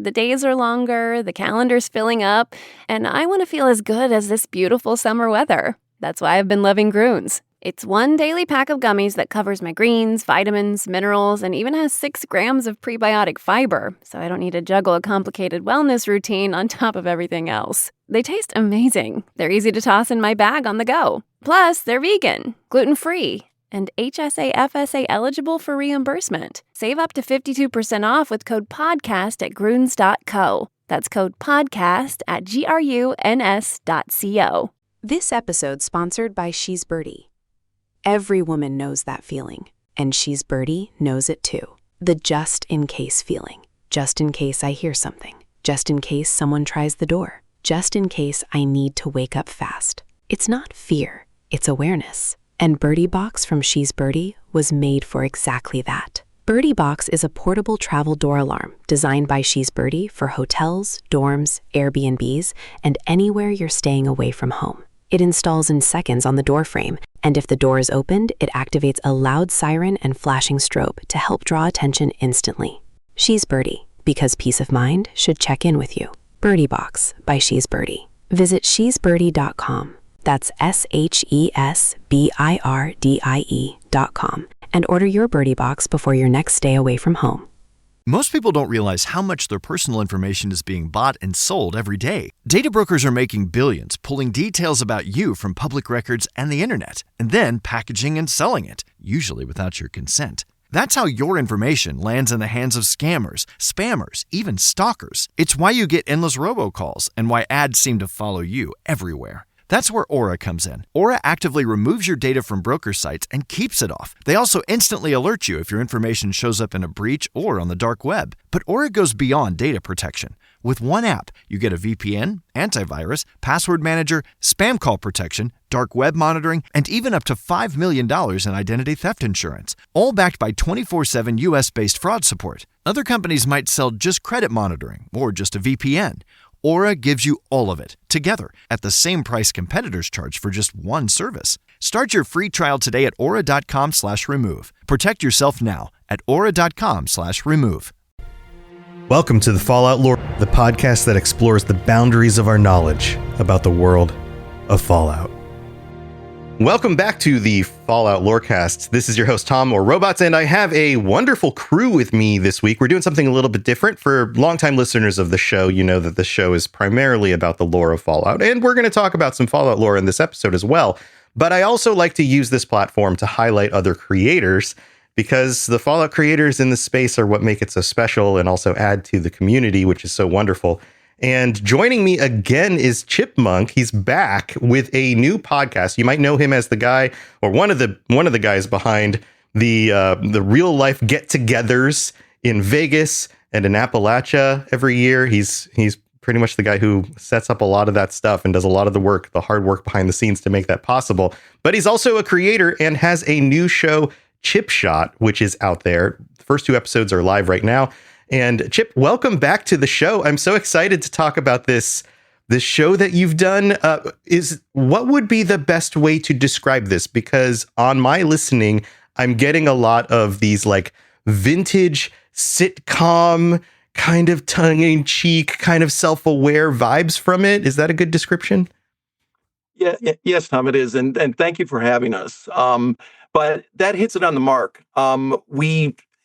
The days are longer, the calendar's filling up, and I want to feel as good as this beautiful summer weather. That's why I've been loving Groons. It's one daily pack of gummies that covers my greens, vitamins, minerals, and even has 6 grams of prebiotic fiber, so I don't need to juggle a complicated wellness routine on top of everything else. They taste amazing. They're easy to toss in my bag on the go. Plus, they're vegan, gluten-free, and HSA/FSA eligible for reimbursement. Save up to 52% off with code PODCAST at Gruns.co. That's code PODCAST at GRUNS.co. This episode sponsored by She's Birdie. Every woman knows that feeling, and She's Birdie knows it too. The just-in-case feeling. Just in case I hear something. Just in case someone tries the door. Just in case I need to wake up fast. It's not fear, it's awareness. And Birdie Box from She's Birdie was made for exactly that. Birdie Box is a portable travel door alarm designed by She's Birdie for hotels, dorms, Airbnbs, and anywhere you're staying away from home. It installs in seconds on the door frame, and if the door is opened, it activates a loud siren and flashing strobe to help draw attention instantly. She's Birdie, because peace of mind should check in with you. Birdie Box by She's Birdie. Visit shesbirdie.com. That's SHESBIRDIE.com, and order your Birdie Box before your next stay away from home. Most people don't realize how much their personal information is being bought and sold every day. Data brokers are making billions, pulling details about you from public records and the internet, and then packaging and selling it, usually without your consent. That's how your information lands in the hands of scammers, spammers, even stalkers. It's why you get endless robocalls and why ads seem to follow you everywhere. That's where Aura comes in. Aura actively removes your data from broker sites and keeps it off. They also instantly alert you if your information shows up in a breach or on the dark web. But Aura goes beyond data protection. With one app, you get a VPN, antivirus, password manager, spam call protection, dark web monitoring, and even up to $5 million in identity theft insurance, all backed by 24/7 US-based fraud support. Other companies might sell just credit monitoring or just a VPN. Aura gives you all of it, together, at the same price competitors charge for just one service. Start your free trial today at aura.com/remove. Protect yourself now at aura.com/remove. Welcome to the Fallout Lore, the podcast that explores the boundaries of our knowledge about the world of Fallout. Welcome back to the Fallout Lorecast. This is your host, Tom, or Robots, and I have a wonderful crew with me this week. We're doing something a little bit different. For longtime listeners of the show, you know that the show is primarily about the lore of Fallout, and we're going to talk about some Fallout lore in this episode as well. But I also like to use this platform to highlight other creators, because the Fallout creators in this space are what make it so special and also add to the community, which is so wonderful. And joining me again is Chipmunk. He's back with a new podcast. You might know him as the guy, or one of the guys behind the real life get-togethers in Vegas and in Appalachia every year. He's pretty much the guy who sets up a lot of that stuff and does a lot of the work, the hard work behind the scenes to make that possible. But he's also a creator and has a new show, Chip Shot, which is out there. The first 2 episodes are live right now. And Chip, welcome back to the show. I'm so excited to talk about this show that you've done. What would be the best way to describe this? Because on my listening, I'm getting a lot of these like vintage sitcom kind of tongue-in-cheek, kind of self-aware vibes from it. Is that a good description? Yes, Tom, it is. And thank you for having us. But that hits it on the mark.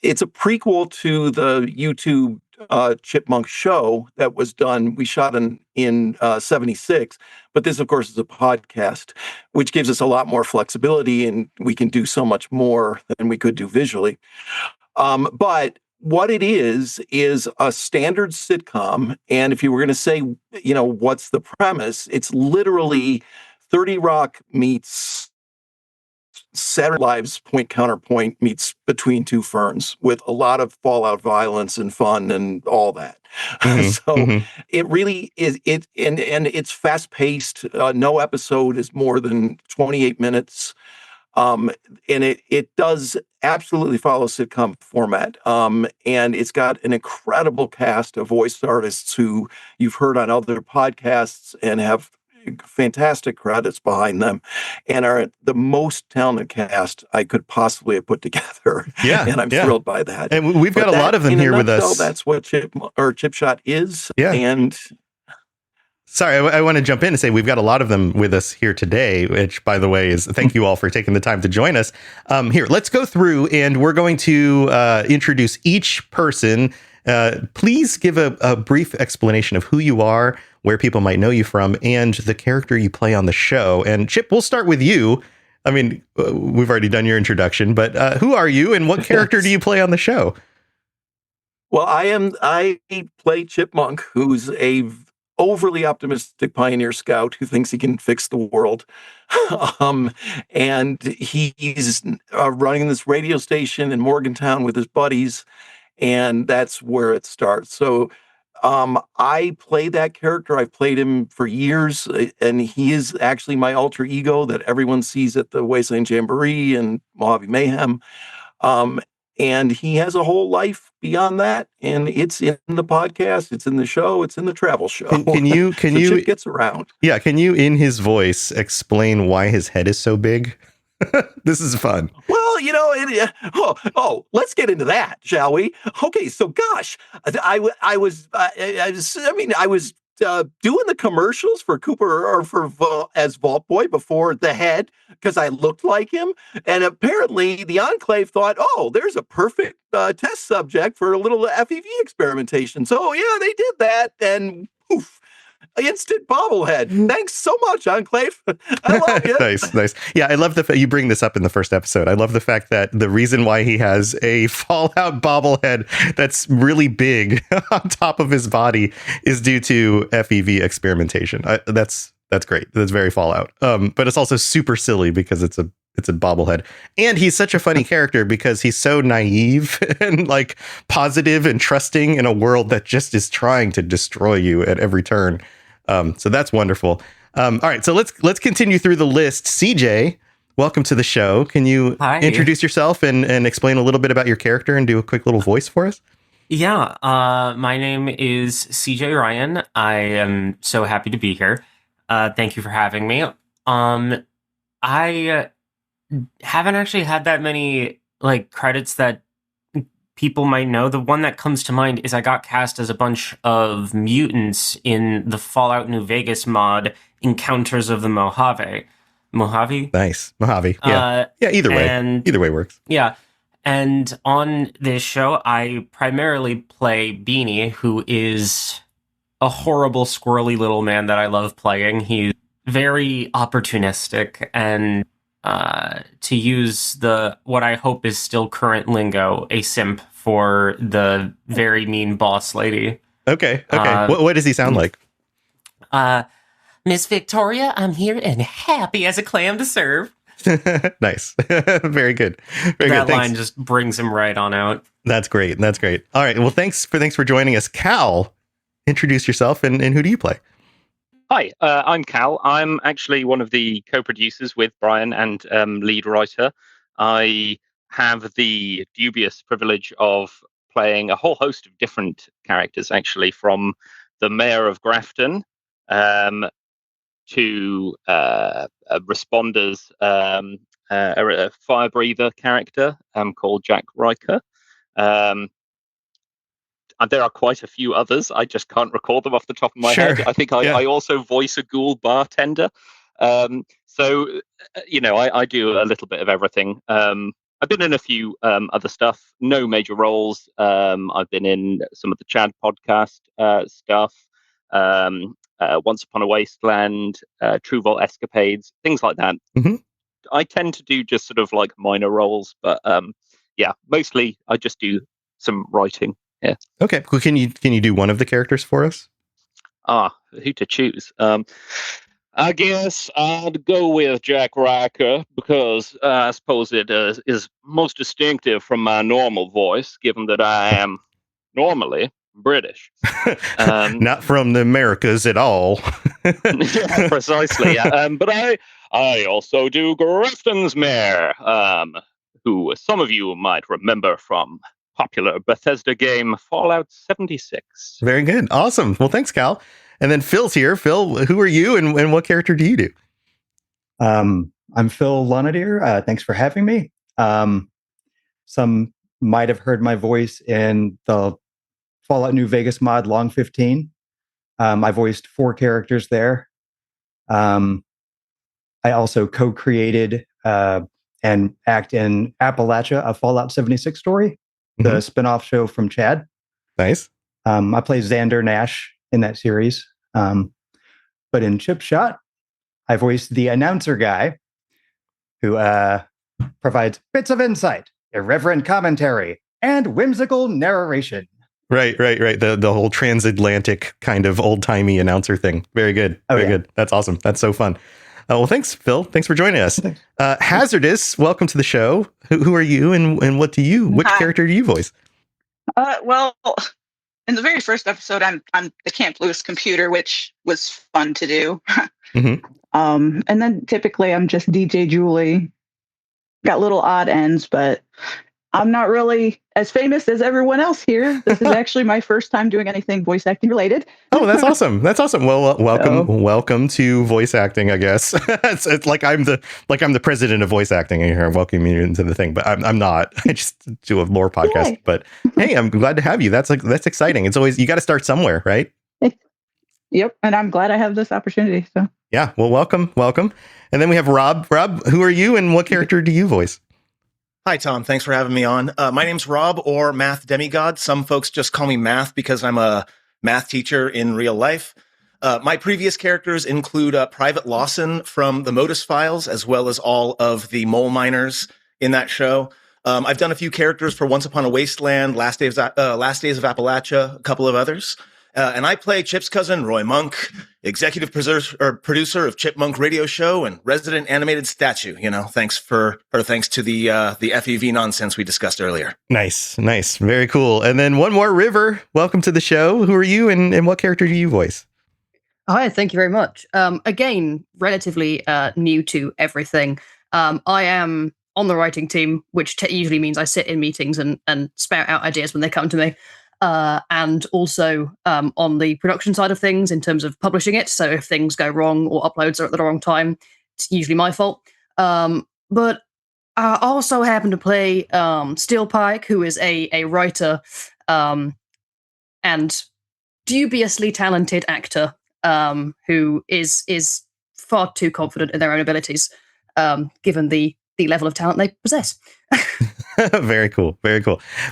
It's a prequel to the YouTube Chipmunk show that was done. We shot in 76, but this, of course, is a podcast, which gives us a lot more flexibility, and we can do so much more than we could do visually. But what it is a standard sitcom. And if you were going to say, what's the premise? It's literally 30 Rock meets Saturday Night Live's Point Counterpoint meets Between Two Ferns, with a lot of Fallout violence and fun and all that. It really is. And it's fast paced. No episode is more than 28 minutes. And it does absolutely follow sitcom format. And it's got an incredible cast of voice artists who you've heard on other podcasts and have fantastic credits behind them, and are the most talented cast I could possibly have put together. Yeah, And I'm yeah. thrilled by that. And we've got But a lot that, of them in a here with nutshell, us. that's what Chip Shot is. Yeah. And sorry, I want to jump in and say we've got a lot of them with us here today, which, by the way, is thank you all for taking the time to join us. Here, let's go through, and we're going to introduce each person. Please give a brief explanation of who you are, where people might know you from, and the character you play on the show. And Chip, we'll start with you. I mean, we've already done your introduction, but who are you, and what character do you play on the show? Well, I play Chipmunk, who's a overly optimistic pioneer scout who thinks he can fix the world. And he's running this radio station in Morgantown with his buddies, and that's where it starts. So I play that character. I've played him for years, and he is actually my alter ego that everyone sees at the Wasteland Jamboree and Mojave Mayhem. Um, and he has a whole life beyond that, and it's in the podcast, it's in the show, it's in the travel show. Can you so Chip gets around. Yeah, can you, in his voice, explain why his head is so big? This is fun. Well, let's get into that, shall we? Okay, so gosh, I was doing the commercials for Cooper or as Vault Boy before the head because I looked like him, and apparently the Enclave thought, oh, there's a perfect test subject for a little FEV experimentation. So yeah, they did that, and poof. Instant bobblehead. Thanks so much, Enclave. I love you. Nice. Yeah, I love the fact you bring this up in the first episode. I love the fact that the reason why he has a Fallout bobblehead that's really big on top of his body is due to FEV experimentation. That's great. That's very Fallout. But it's also super silly because it's a bobblehead. And he's such a funny character because he's so naive and like positive and trusting in a world that just is trying to destroy you at every turn. So that's wonderful. All right, so let's continue through the list. CJ, welcome to the show. Can you introduce yourself and explain a little bit about your character and do a quick little voice for us? Yeah, my name is CJ Ryan. I am so happy to be here. Thank you for having me. I haven't actually had that many credits that people might know. The one that comes to mind is I got cast as a bunch of mutants in the Fallout New Vegas mod Encounters of the Mojave. Mojave? Nice. Mojave. Yeah. Either way works. Yeah. And on this show, I primarily play Beanie, who is a horrible, squirrely little man that I love playing. He's very opportunistic and to use what I hope is still current lingo, a simp for the very mean boss lady. Okay. What does he sound like? Miss Victoria, I'm here and happy as a clam to serve. Nice. Very good. That line just brings him right on out. That's great. All right. Well, thanks for joining us. Cal, introduce yourself and who do you play? Hi, I'm Cal. I'm actually one of the co-producers with Brian and lead writer. I have the dubious privilege of playing a whole host of different characters, actually, from the mayor of Grafton to responders, a fire breather character called Jack Riker. And there are quite a few others. I just can't recall them off the top of my head. I think I also voice a ghoul bartender. So, I do a little bit of everything. I've been in a few other stuff, no major roles. I've been in some of the Chad podcast stuff, Once Upon a Wasteland, True Vault Escapades, things like that. Mm-hmm. I tend to do just sort of like minor roles, but mostly I just do some writing. Yeah. Okay. Well, can you do one of the characters for us? Who to choose? I guess I'd go with Jack Riker because I suppose it is most distinctive from my normal voice, given that I am normally British. Not from the Americas at all. Yeah, precisely. But I also do Grafton's mayor, who some of you might remember from popular Bethesda game Fallout 76. Very good. Awesome. Well, thanks, Cal. And then Phil's here. Phil, who are you and what character do you do? I'm Phil Lonadier. Thanks for having me. Some might have heard my voice in the Fallout New Vegas mod Long 15. I voiced 4 characters there. I also co-created and act in Appalachia, a Fallout 76 story, the spinoff show from Chad. Nice. I play Xander Nash in that series. But in Chip Shot, I voiced the announcer guy who provides bits of insight, irreverent commentary, and whimsical narration. Right. The whole transatlantic kind of old-timey announcer thing. Very good. Very good. That's awesome. That's so fun. Well, thanks, Phil. Thanks for joining us. Hazardous, welcome to the show. Who are you and which character do you voice? Well, in the very first episode, I'm the Camp Lewis computer, which was fun to do. And then typically I'm just DJ Julie. Got little odd ends, but I'm not really as famous as everyone else here. This is actually my first time doing anything voice acting related. Oh, that's awesome. That's awesome. Well, welcome to voice acting, I guess. it's like I'm the president of voice acting here. I'm welcoming you into the thing, but I'm not. I just do a lore podcast. Yay. But hey, I'm glad to have you. That's exciting. It's always, you got to start somewhere, right? Yep. And I'm glad I have this opportunity. So yeah, well, welcome. And then we have Rob. Rob, who are you and what character do you voice? Hi, Tom. Thanks for having me on. My name's Rob, or Math Demigod. Some folks just call me Math because I'm a math teacher in real life. My previous characters include Private Lawson from the Modus Files, as well as all of the mole miners in that show. I've done a few characters for Once Upon a Wasteland, Last Days of Appalachia, a couple of others. And I play Chip's cousin, Roy Monk, executive producer of Chipmunk Radio Show and resident animated statue. Thanks to the FEV nonsense we discussed earlier. Nice. Very cool. And then one more, River. Welcome to the show. Who are you and what character do you voice? Hi, thank you very much. Again, relatively new to everything. I am on the writing team, which usually means I sit in meetings and spout out ideas when they come to me. And also on the production side of things in terms of publishing it. So if things go wrong or uploads are at the wrong time, it's usually my fault. But I also happen to play Steel Pike, who is a writer and dubiously talented actor who is far too confident in their own abilities, given the level of talent they possess. Very cool.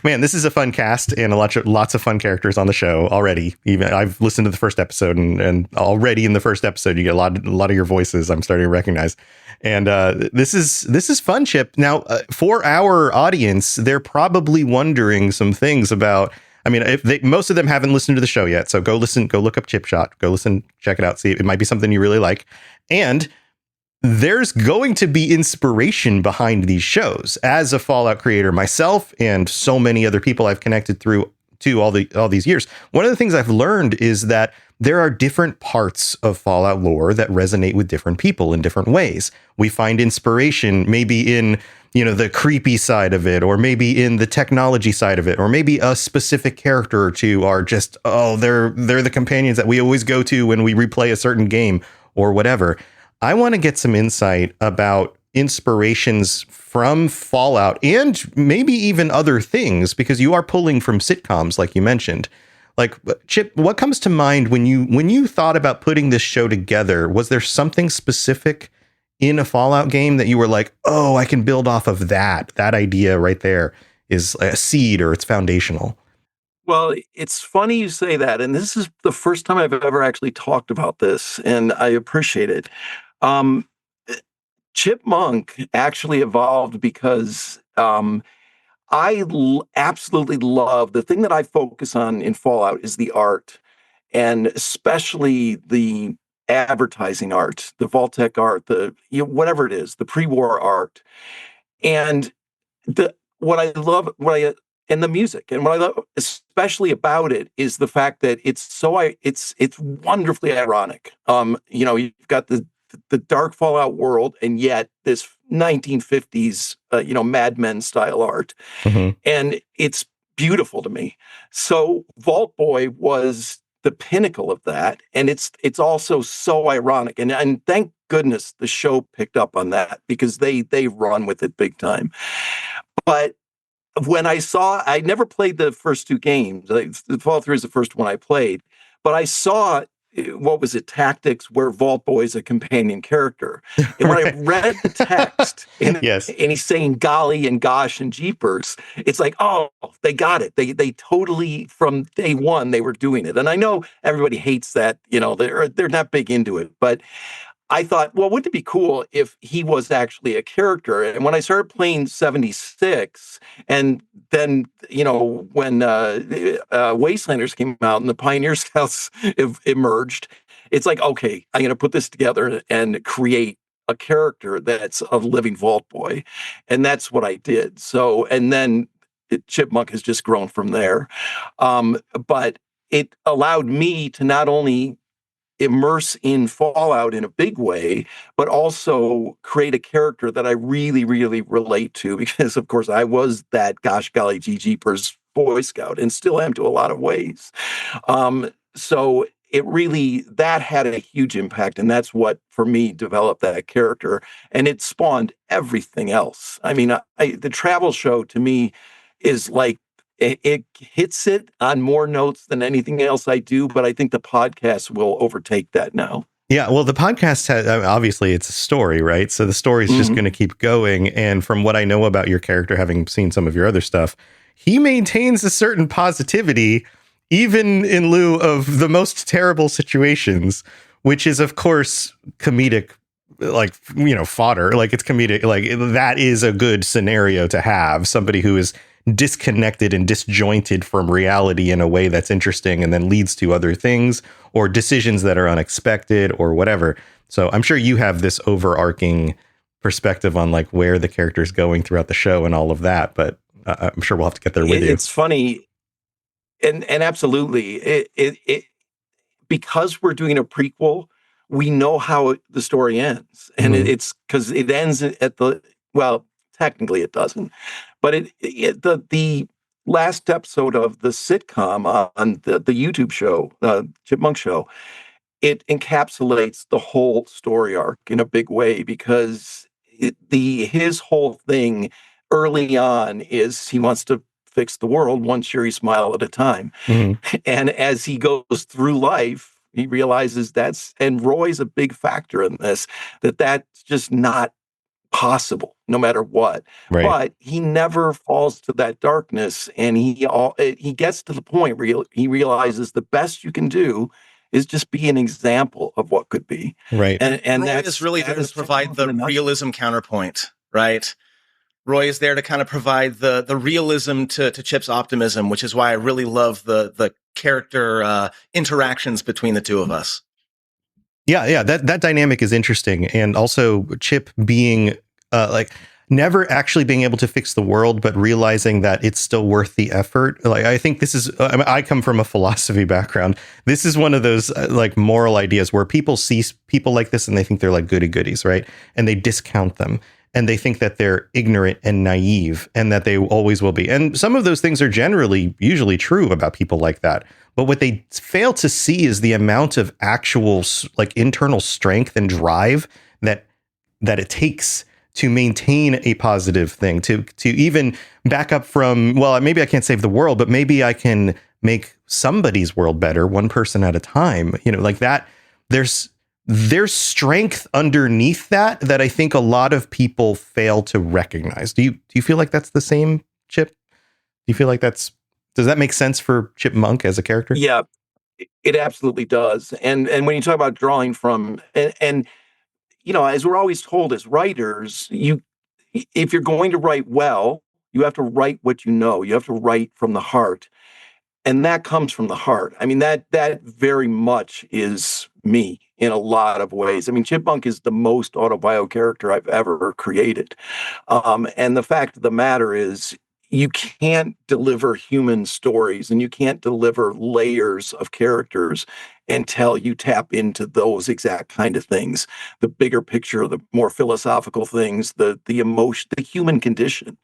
Man, this is a fun cast and lots of fun characters on the show already. Even I've listened to the first episode and already in the first episode you get a lot of your voices I'm starting to recognize. And this is fun, Chip. Now, for our audience, they're probably wondering some things about, I mean, most of them haven't listened to the show yet, so go look up Chip Shot, go listen, check it out, see, it might be something you really like. And there's going to be inspiration behind these shows. As a Fallout creator myself, and so many other people I've connected through to all these years, one of the things I've learned is that there are different parts of Fallout lore that resonate with different people in different ways. We find inspiration maybe in, the creepy side of it, or maybe in the technology side of it, or maybe a specific character or two are just, they're the companions that we always go to when we replay a certain game or whatever. I want to get some insight about inspirations from Fallout and maybe even other things, because you are pulling from sitcoms, like you mentioned. Like, Chip, what comes to mind when you thought about putting this show together? Was there something specific in a Fallout game that you were like, oh, I can build off of that? That idea right there is a seed, or it's foundational. Well, it's funny you say that. And this is the first time I've ever actually talked about this, and I appreciate it. Chipmunk actually evolved because absolutely love, the thing that I focus on in Fallout is the art, and especially the advertising art, the Vault-Tec art, whatever it is, the pre-war art. And the music, and what I love especially about it is the fact that it's wonderfully ironic. You've got the dark Fallout world, and yet this 1950s, Mad Men style art. Mm-hmm. And it's beautiful to me. So Vault Boy was the pinnacle of that. And it's also so ironic. And thank goodness the show picked up on that, because they run with it big time. But when I never played the first two games. Like, Fallout 3 is the first one I played, but I saw, what was it, Tactics, where Vault Boy is a companion character. And when I read the text and, Yes. and he's saying golly and gosh and jeepers, it's like, oh, they got it. They totally, from day one, they were doing it. And I know everybody hates that, they're not big into it, but I thought, well, wouldn't it be cool if he was actually a character? And when I started playing 76, and then, when Wastelanders came out and the Pioneer Scouts emerged, it's like, okay, I'm going to put this together and create a character that's a living Vault Boy. And that's what I did. So, and then Chipmunk has just grown from there. But it allowed me to not only immerse in Fallout in a big way, but also create a character that I really, really relate to, because of course I was that gosh golly gee jeepers Boy Scout and still am to a lot of ways. So it really, that had a huge impact, and that's what for me developed that character, and it spawned everything else. I mean, the travel show to me is like, it hits it on more notes than anything else I do, but I think the podcast will overtake that now. Yeah, well, the podcast has, obviously it's a story, right? So the story is just going to keep going. And from what I know about your character, having seen some of your other stuff, he maintains a certain positivity, even in lieu of the most terrible situations, which is, of course, comedic, like, fodder. Like, it's comedic. Like, that is a good scenario to have somebody who is disconnected and disjointed from reality in a way that's interesting and then leads to other things or decisions that are unexpected or whatever. So I'm sure you have this overarching perspective on like where the character's going throughout the show and all of that, but I'm sure we'll have to get there with you. It's funny. And absolutely, it because we're doing a prequel, we know how the story ends, and it's because it ends at technically it doesn't, but the last episode of the sitcom on the YouTube show, Chipmunk Show, it encapsulates the whole story arc in a big way, because his whole thing early on is he wants to fix the world one cheery smile at a time. And as he goes through life, he realizes and Roy's a big factor in this, that's just not possible no matter what. Right. But he never falls to that darkness, and he gets to the point where he realizes the best you can do is just be an example of what could be. Right. And Roy is really there to provide the realism counterpoint, right? Roy is there to kind of provide the realism to Chip's optimism, which is why I really love the character interactions between the two of us. Yeah, that dynamic is interesting, and also Chip being like never actually being able to fix the world, but realizing that it's still worth the effort. Like, I think this is, I come from a philosophy background. This is one of those like moral ideas where people see people like this and they think they're like goody goodies, right? And they discount them. And they think that they're ignorant and naive and that they always will be. And some of those things are usually true about people like that. But what they fail to see is the amount of actual like internal strength and drive that it takes to maintain a positive thing, to even back up from, well, maybe I can't save the world, but maybe I can make somebody's world better, one person at a time. Like that, there's strength underneath that I think a lot of people fail to recognize. Do you feel like that's the same, Chip? Do you feel like does that make sense for Chipmunk as a character? Yeah, it absolutely does. And when you talk about drawing from, and as we're always told as writers, if you're going to write well, you have to write what you know. You have to write from the heart. And that comes from the heart. I mean, that very much is me in a lot of ways. I mean, Chipmunk is the most autobio character I've ever created. And the fact of the matter is, you can't deliver human stories and you can't deliver layers of characters until you tap into those exact kind of things, the bigger picture, the more philosophical things, the emotion, the human condition.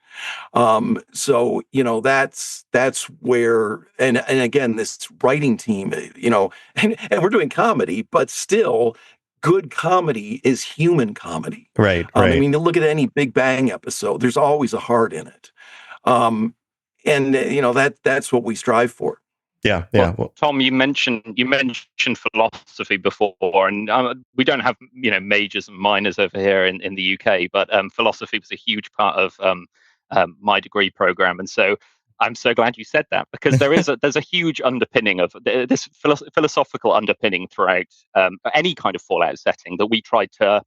So, that's where, and again, this writing team, and we're doing comedy, but still good comedy is human comedy. Right. I mean, you look at any Big Bang episode, there's always a heart in it. And that's what we strive for. Yeah. Well, Tom, you mentioned philosophy before, and we don't have majors and minors over here in the UK, but philosophy was a huge part of my degree program, and so I'm so glad you said that, because there's a huge underpinning of this philosophical underpinning throughout any kind of Fallout setting that we tried to,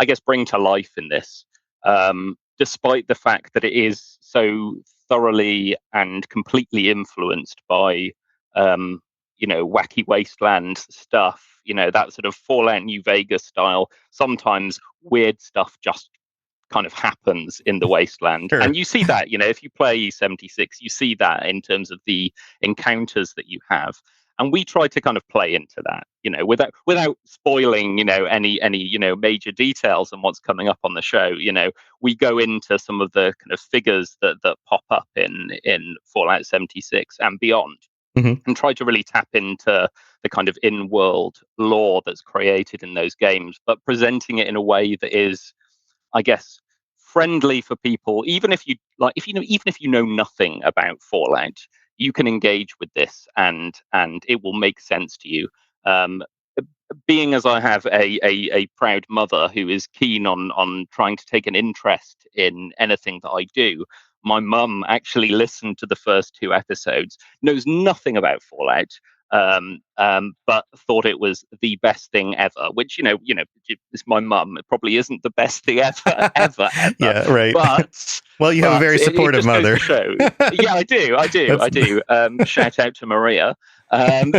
I guess, bring to life in this, despite the fact that it is so thoroughly and completely influenced by wacky wasteland stuff, that sort of Fallout New Vegas style. Sometimes weird stuff just kind of happens in the wasteland. Sure. And you see that, if you play 76, you see that in terms of the encounters that you have. And we try to kind of play into that, without spoiling, any major details on what's coming up on the show. We go into some of the kind of figures that pop up in Fallout 76 and beyond. Mm-hmm. And try to really tap into the kind of in-world lore that's created in those games, but presenting it in a way that is, I guess, friendly for people. Even if you know nothing about Fallout, you can engage with this, and it will make sense to you. Being as I have a proud mother who is keen on trying to take an interest in anything that I do, my mum actually listened to the first 2 episodes, knows nothing about Fallout, but thought it was the best thing ever. Which it's my mum. It probably isn't the best thing ever. Yeah, right. But well, you have a very supportive mother. Yeah, I do. Shout out to Maria. It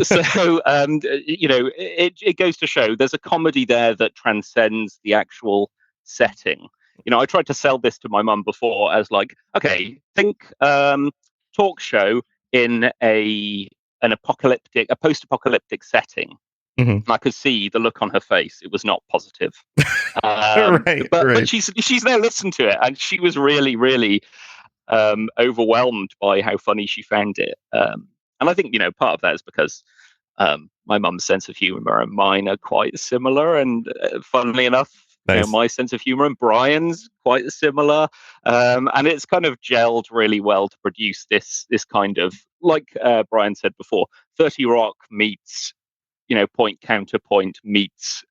goes to show there's a comedy there that transcends the actual setting. I tried to sell this to my mum before as like, okay, think talk show in a post-apocalyptic setting. Mm-hmm. And I could see the look on her face; it was not positive. But she's now listened to it, and she was really, really overwhelmed by how funny she found it. And I think part of that is because my mum's sense of humor and mine are quite similar, and funnily enough, nice. My sense of humor and Brian's quite similar, and it's kind of gelled really well to produce this kind of, like Brian said before, 30 Rock meets point counterpoint meets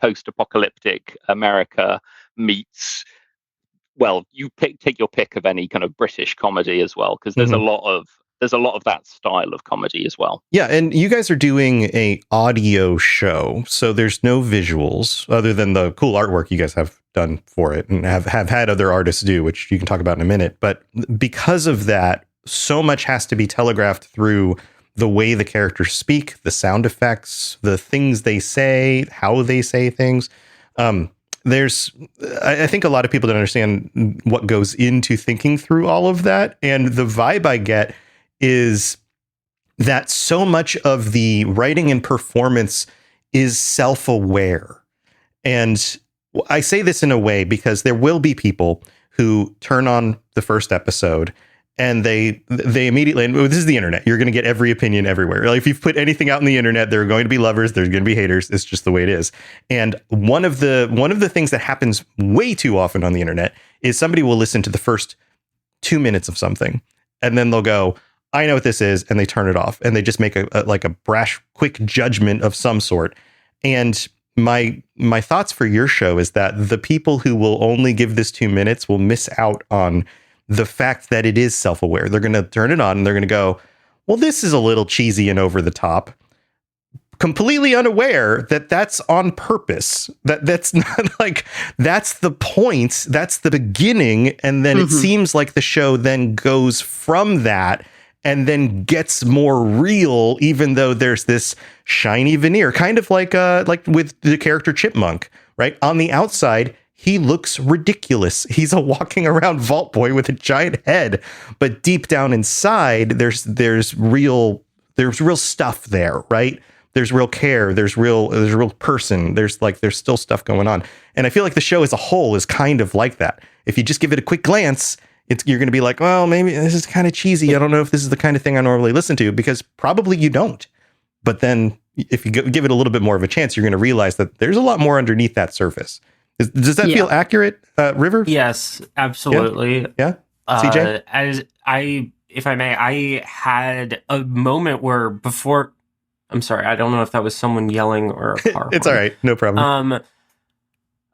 post-apocalyptic America meets, well, you take your pick of any kind of British comedy as well, because there's mm-hmm. a lot of that style of comedy as well. Yeah, and you guys are doing a audio show, so there's no visuals other than the cool artwork you guys have done for it and have had other artists do, which you can talk about in a minute. But because of that, so much has to be telegraphed through the way the characters speak, the sound effects, the things they say, how they say things. I think a lot of people don't understand what goes into thinking through all of that. And the vibe I get is that so much of the writing and performance is self-aware. And I say this in a way because there will be people who turn on the first episode and they immediately, and this is the internet, you're going to get every opinion everywhere. Like if you put anything out on the internet, there are going to be lovers, there's going to be haters. It's just the way it is. And one of the things that happens way too often on the internet is somebody will listen to the first 2 minutes of something and then they'll go, I know what this is, and they turn it off and they just make a brash, quick judgment of some sort. And my thoughts for your show is that the people who will only give this 2 minutes will miss out on the fact that it is self-aware. They're going to turn it on and they're going to go, well, this is a little cheesy and over the top, completely unaware that that's on purpose. That's not like, that's the point. That's the beginning. And then mm-hmm. It seems like the show then goes from that and then gets more real, even though there's this shiny veneer, kind of like with the character Chipmunk, right? On the outside, he looks ridiculous. He's a walking around vault boy with a giant head, but deep down inside, there's real stuff there, right? There's real care. There's real person. There's still stuff going on. And I feel like the show as a whole is kind of like that. If you just give it a quick glance, you're going to be like, well, maybe this is kind of cheesy. I don't know if this is the kind of thing I normally listen to, because probably you don't. But then if you give it a little bit more of a chance, you're going to realize that there's a lot more underneath that surface. Does that feel accurate, River? Yes, absolutely. Yeah. CJ? If I may, I had a moment where before, I'm sorry, I don't know if that was someone yelling or a car. It's all right. No problem.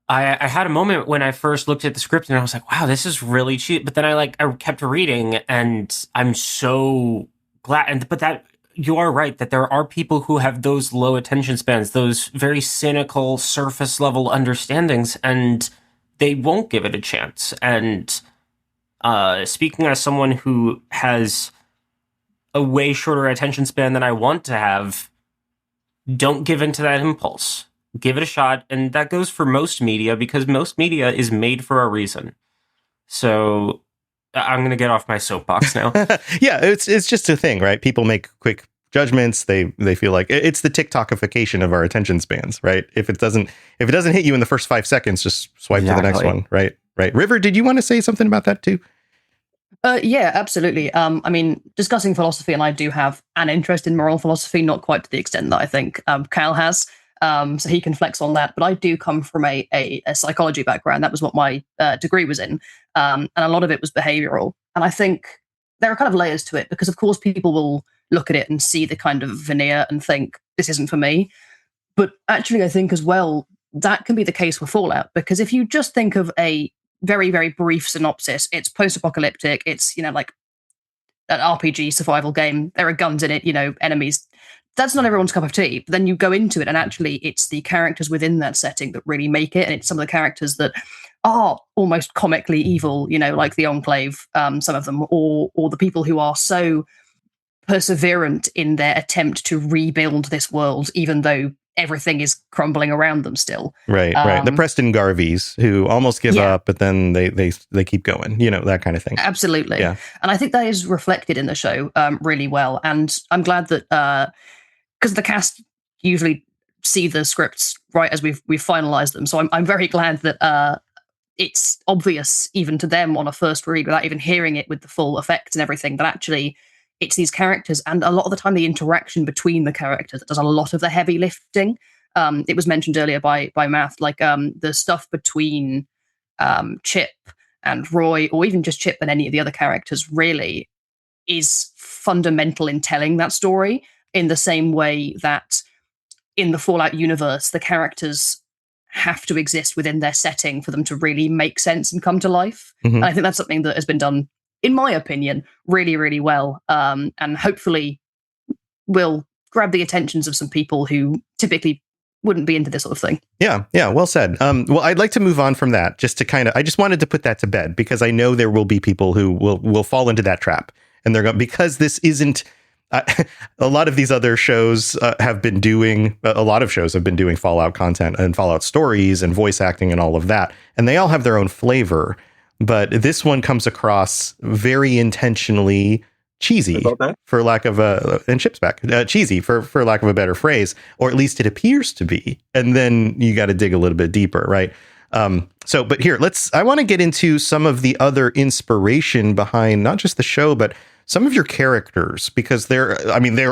I had a moment when I first looked at the script and I was like, wow, this is really cheap. But then I kept reading, and I'm so glad. But that you are right that there are people who have those low attention spans, those very cynical surface level understandings, and they won't give it a chance. And speaking as someone who has a way shorter attention span than I want to have, don't give in to that impulse. Give it a shot. And that goes for most media, because most media is made for a reason. So I'm going to get off my soapbox now. Yeah, it's just a thing, right? People make quick judgments. They feel like it's the TikTokification of our attention spans, right? If it doesn't hit you in the first 5 seconds, just swipe to the next one, right? Right. River, did you want to say something about that too? Yeah, absolutely. I mean, discussing philosophy, and I do have an interest in moral philosophy, not quite to the extent that I think Cal has. So he can flex on that. But I do come from a psychology background. That was what my degree was in. And a lot of it was behavioral. And I think there are kind of layers to it, because, of course, people will look at it and see the kind of veneer and think, this isn't for me. But actually, I think as well, that can be the case with Fallout, because if you just think of a very, very brief synopsis, it's post-apocalyptic, it's, like an RPG survival game, there are guns in it, enemies. That's not everyone's cup of tea. But then you go into it, and actually it's the characters within that setting that really make it. And it's some of the characters that are almost comically evil, like the Enclave, some of them, or the people who are so perseverant in their attempt to rebuild this world, even though everything is crumbling around them still. Right. The Preston Garveys who almost give up, but then they keep going, that kind of thing. Absolutely. Yeah. And I think that is reflected in the show really well. And I'm glad that, because the cast usually see the scripts right as we've finalized them. So I'm very glad that it's obvious even to them on a first read, without even hearing it with the full effects and everything, that actually it's these characters, and a lot of the time the interaction between the characters that does a lot of the heavy lifting. It was mentioned earlier by Math, like the stuff between Chip and Roy, or even just Chip and any of the other characters, really is fundamental in telling that story, in the same way that in the Fallout universe, the characters have to exist within their setting for them to really make sense and come to life. Mm-hmm. And I think that's something that has been done, in my opinion, really, really well. And hopefully will grab the attentions of some people who typically wouldn't be into this sort of thing. Yeah, well said. Well, I'd like to move on from that, just to I just wanted to put that to bed, because I know there will be people who will fall into that trap. And they're going, because this isn't, a lot of these other shows have been doing Fallout content and Fallout stories and voice acting and all of that. And they all have their own flavor. But this one comes across very intentionally cheesy, for lack of and Chip's back, cheesy for lack of a better phrase, or at least it appears to be. And then you got to dig a little bit deeper, right? But here, I want to get into some of the other inspiration behind not just the show, but some of your characters, because there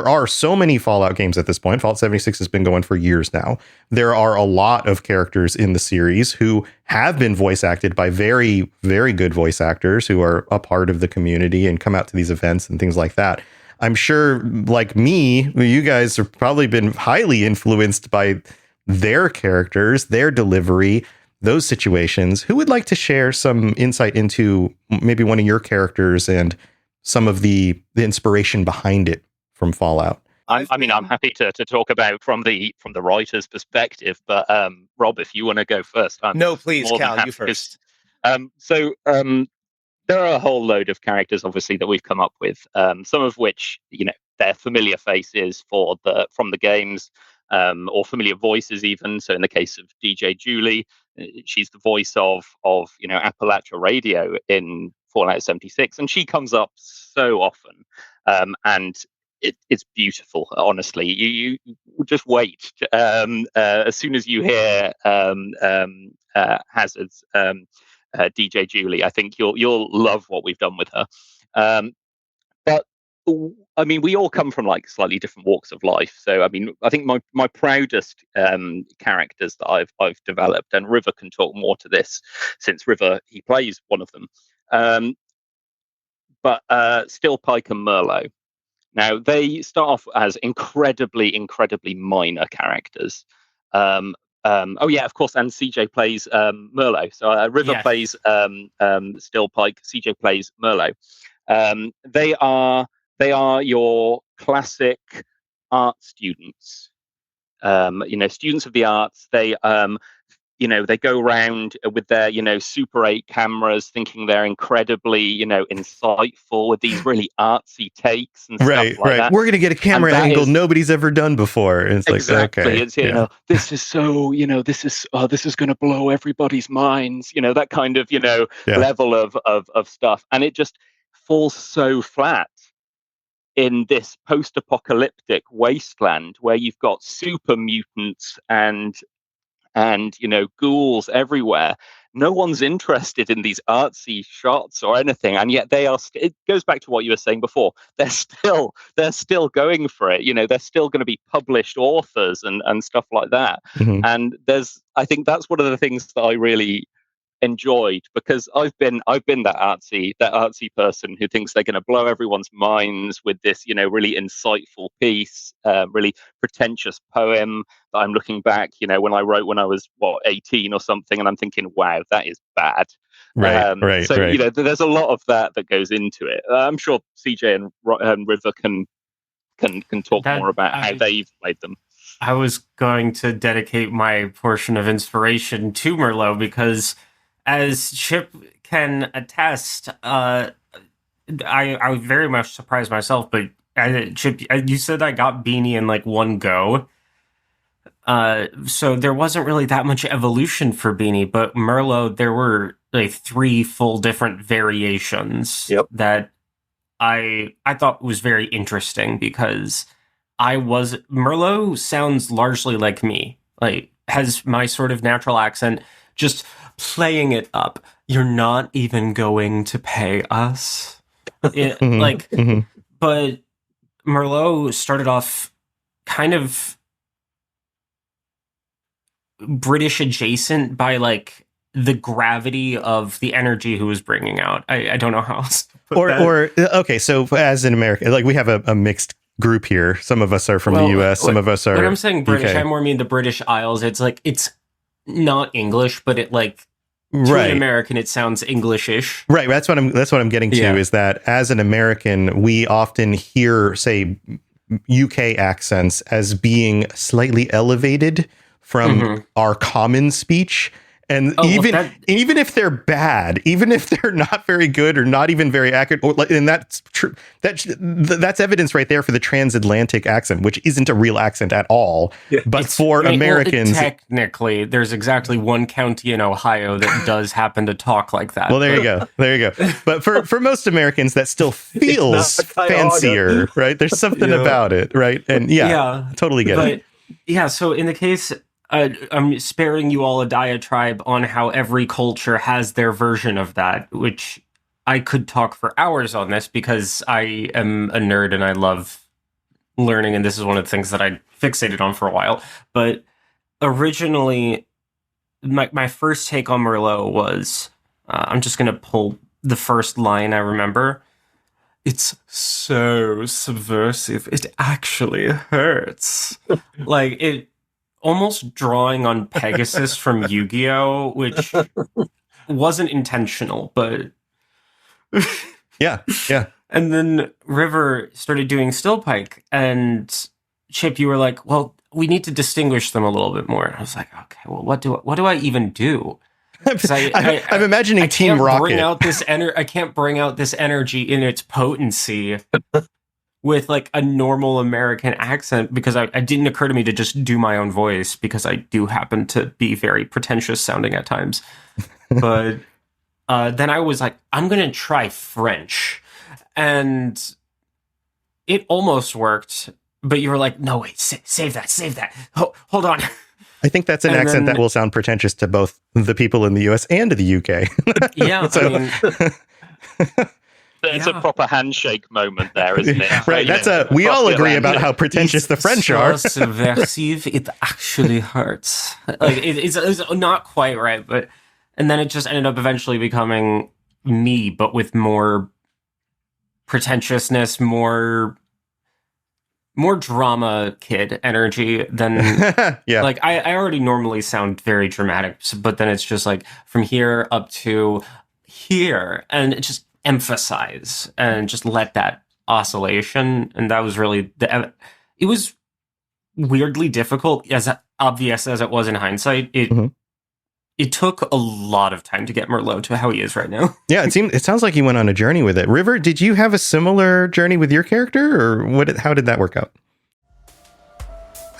are so many Fallout games at this point. Fallout 76 has been going for years now. There are a lot of characters in the series who have been voice acted by very, very good voice actors who are a part of the community and come out to these events and things like that. I'm sure, like me, you guys have probably been highly influenced by their characters, their delivery, those situations. Who would like to share some insight into maybe one of your characters and some of the inspiration behind it from Fallout? I'm happy to talk about from the writer's perspective, but Rob, if you want to go first. No, please, Cal, you first. There are a whole load of characters, obviously, that we've come up with, some of which, they're familiar faces from the games. or familiar voices even. So in the case of DJ Julie, she's the voice of Appalachia Radio in Fallout 76, and she comes up so often, and it's beautiful. Honestly, you just wait. As soon as you hear Hazard's DJ Julie, I think you'll love what we've done with her. But I mean, we all come from like slightly different walks of life. So I mean, I think my proudest characters that I've developed, and River can talk more to this, since River, he plays one of them. But Still Pike and Merlot. Now they start off as incredibly minor characters. Oh yeah, of course, and CJ plays Merlot. So River plays Still Pike. CJ plays Merlot. They are your classic art students. Students of the arts. They go around with their Super 8 cameras, thinking they're incredibly insightful with these really artsy takes and stuff like that. We're going to get a camera angle nobody's ever done before. And it's exactly. Like, okay, it's this is so this is going to blow everybody's minds. That kind of level of stuff, and it just falls so flat in this post-apocalyptic wasteland where you've got super mutants and ghouls everywhere. No one's interested in these artsy shots or anything, and yet they are. It goes back to what you were saying before. They're still going for it. They're still going to be published authors and stuff like that. Mm-hmm. And I think that's one of the things that I really enjoyed, because I've been that artsy person who thinks they're going to blow everyone's minds with this really insightful piece, really pretentious poem that I'm looking back when I wrote when I was 18 or something, and I'm thinking, wow, that is bad. Right. So there's a lot of that goes into it. I'm sure CJ and River can talk more about how they've played them. I was going to dedicate my portion of inspiration to Merlot, because as Chip can attest, I very much surprised myself, but Chip, you said I got Beanie in like one go. So there wasn't really that much evolution for Beanie, but Merlot, there were like 3 full different variations that I thought was very interesting, because Merlot sounds largely like me, like has my sort of natural accent, just playing it up. You're not even going to pay us. But Merlot started off kind of British adjacent by like the gravity of the energy he was bringing out. I don't know how else to put that. Okay, so as an American, like we have a mixed group here. Some of us are from the US, some of us are when I'm saying British, UK. I more mean the British Isles. It's like it's not English, but it like to an American it sounds English-ish. Right, that's what I'm getting to, is that as an American, we often hear, say, UK accents as being slightly elevated from our common speech. And even if they're bad, even if they're not very good or not even very accurate, and that's true, that's evidence right there for the transatlantic accent, which isn't a real accent at all. Yeah. But for Americans, technically, there's exactly one county in Ohio that does happen to talk like that. Well, there you go. But for most Americans, that still feels fancier, right? There's something about it, right? And totally get it. Yeah, so in the case. I'm sparing you all a diatribe on how every culture has their version of that, which I could talk for hours on this, because I am a nerd and I love learning, and this is one of the things that I fixated on for a while. But originally, my first take on Merlot was, I'm just going to pull the first line I remember. It's so subversive, it actually hurts. Like, it... almost drawing on Pegasus from Yu-Gi-Oh, which wasn't intentional, but yeah. And then River started doing Still Pike, and Chip, you were like, "Well, we need to distinguish them a little bit more." And I was like, "Okay, well, what do I even do?" I'm imagining Team Rocket. I can't bring out this energy in its potency with like a normal American accent, because it didn't occur to me to just do my own voice, because I do happen to be very pretentious sounding at times. But then I was like, I'm going to try French. And it almost worked. But you were like, no, wait, save that. Hold on. I think that's an accent that will sound pretentious to both the people in the US and the UK. Yeah. So, I mean, there's a proper handshake moment there, isn't it? Right. We all agree about how pretentious the French are. Subversive. It actually hurts. Like it's not quite right, but and then it just ended up eventually becoming me, but with more pretentiousness, more drama kid energy than yeah. Like I already normally sound very dramatic, but then it's just like from here up to here, and just emphasize and just let that oscillation. And that was really it was weirdly difficult, as obvious as it was in hindsight. It took a lot of time to get Merlot to how he is right now. Yeah, it sounds like you went on a journey with it. River, did you have a similar journey with your character, or how did that work out?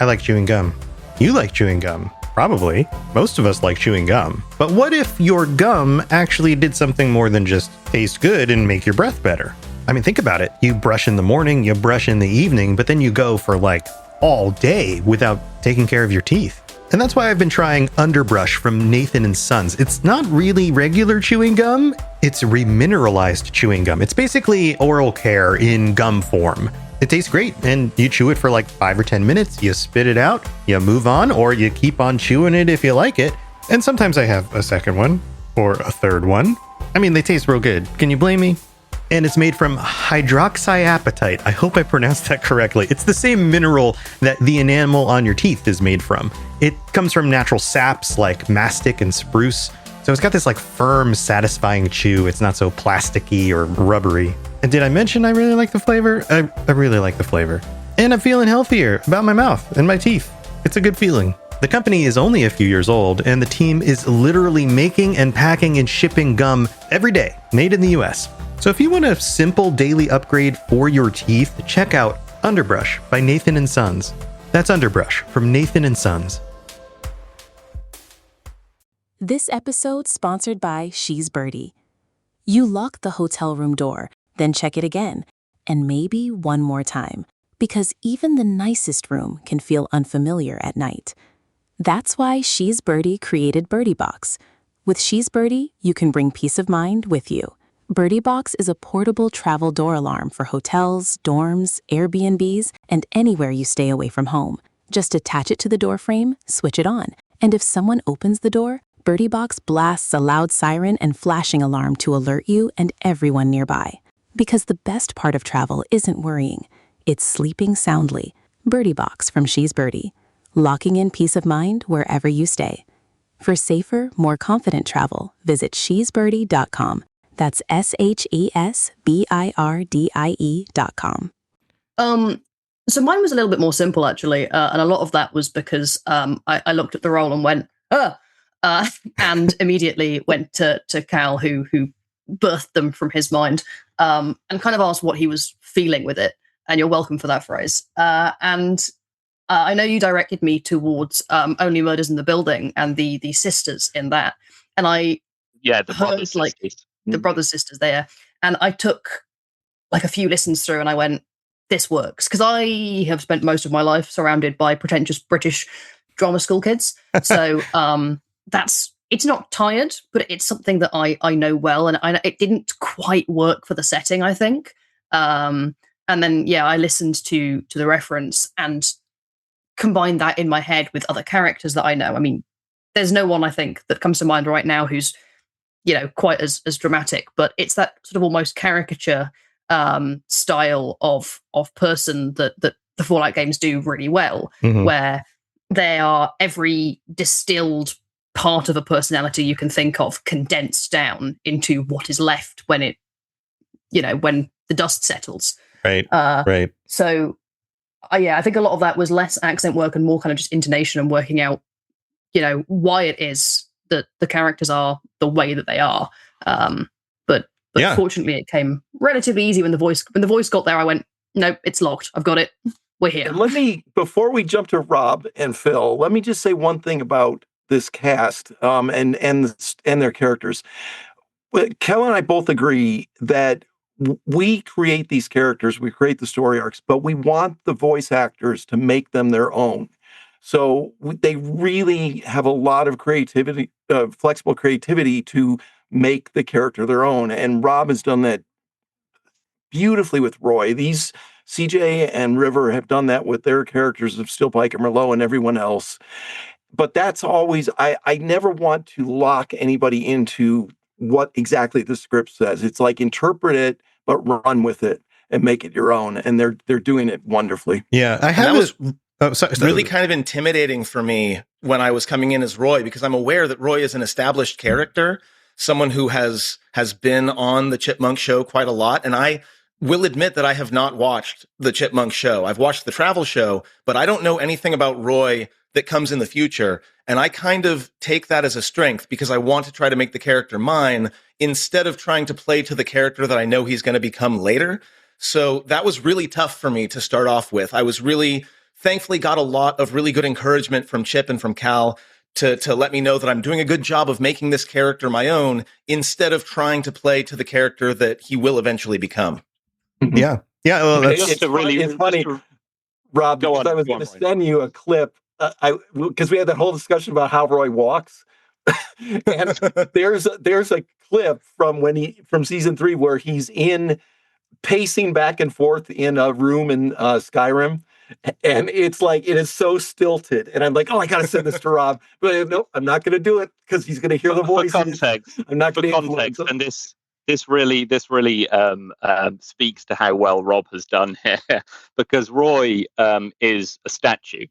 I like chewing gum. You like chewing gum. Probably. Most of us like chewing gum. But what if your gum actually did something more than just taste good and make your breath better? I mean, think about it. You brush in the morning, you brush in the evening, but then you go for like all day without taking care of your teeth. And that's why I've been trying Underbrush from Nathan & Sons. It's not really regular chewing gum, it's remineralized chewing gum. It's basically oral care in gum form. It tastes great, and you chew it for like 5 or 10 minutes, you spit it out, you move on, or you keep on chewing it if you like it. And sometimes I have a second one, or a third one. I mean, they taste real good. Can you blame me? And it's made from hydroxyapatite. I hope I pronounced that correctly. It's the same mineral that the enamel on your teeth is made from. It comes from natural saps like mastic and spruce. So it's got this like firm, satisfying chew. It's not so plasticky or rubbery. And did I mention I really like the flavor? I really like the flavor. And I'm feeling healthier about my mouth and my teeth. It's a good feeling. The company is only a few years old, and the team is literally making and packing and shipping gum every day, made in the US. So if you want a simple daily upgrade for your teeth, check out Underbrush by Nathan & Sons. That's Underbrush from Nathan & Sons. This episode sponsored by She's Birdie. You lock the hotel room door, then check it again, and maybe one more time, because even the nicest room can feel unfamiliar at night. That's why She's Birdie created Birdie Box. With She's Birdie, you can bring peace of mind with you. Birdie Box is a portable travel door alarm for hotels, dorms, Airbnbs, and anywhere you stay away from home. Just attach it to the door frame, switch it on, and if someone opens the door, Birdie Box blasts a loud siren and flashing alarm to alert you and everyone nearby. Because the best part of travel isn't worrying, it's sleeping soundly. Birdie Box from She's Birdie, locking in peace of mind wherever you stay. For safer, more confident travel, visit shesbirdie.com. That's SHESBIRDIE.com. So mine was a little bit more simple, actually. And a lot of that was because I looked at the role and went, and immediately went to Cal, who birthed them from his mind, and kind of asked what he was feeling with it. And you're welcome for that phrase. And I know you directed me towards Only Murders in the Building and the sisters in that. And I the heard, sisters. The brothers, sisters there. And I took like a few listens through and I went, this works. Because I have spent most of my life surrounded by pretentious British drama school kids. So it's not tired, but it's something that I know well. And it didn't quite work for the setting, I think. And then, I listened to the reference and combined that in my head with other characters that I know. I mean, there's no one I think that comes to mind right now who's quite as dramatic, but it's that sort of almost caricature style of person that the Fallout games do really well, where they are every distilled part of a personality you can think of condensed down into what is left when when the dust settles. Right. Right. So, I think a lot of that was less accent work and more kind of just intonation and working out, why it is that the characters are the way that they are. But fortunately, it came relatively easy when the voice got there. I went, Nope, it's locked. I've got it. We're here. And before we jump to Rob and Phil, let me just say one thing about this cast and their characters. Kel and I both agree that we create these characters, we create the story arcs, but we want the voice actors to make them their own. So they really have a lot of creativity, flexible creativity to make the character their own. And Rob has done that beautifully with Roy. These CJ and River have done that with their characters of Still Pike and Merlot and everyone else. But that's always, I never want to lock anybody into what exactly the script says. It's like interpret it, but run with it and make it your own. And they're doing it wonderfully. Yeah, I have was really kind of intimidating for me when I was coming in as Roy, because I'm aware that Roy is an established character, someone who has been on the Chipmunk Show quite a lot. And I will admit that I have not watched the Chipmunk Show. I've watched the travel show, but I don't know anything about Roy that comes in the future. And I kind of take that as a strength because I want to try to make the character mine instead of trying to play to the character that I know he's going to become later. So that was really tough for me to start off with. I was really thankfully got a lot of really good encouragement from Chip and from Cal to let me know that I'm doing a good job of making this character my own instead of trying to play to the character that he will eventually become. Yeah. Yeah. Well, that's it's funny, Rob, because I was going to send you a clip because we had that whole discussion about how Roy walks. And there's a clip from season 3 where he's pacing back and forth in a room in Skyrim. And it's like, it is so stilted. And I'm like, oh, I got to send this to Rob. But no, I'm not going to do it because he's going to hear the voice. For context, I'm not going to context. And this really speaks to how well Rob has done here, because Roy is a statue.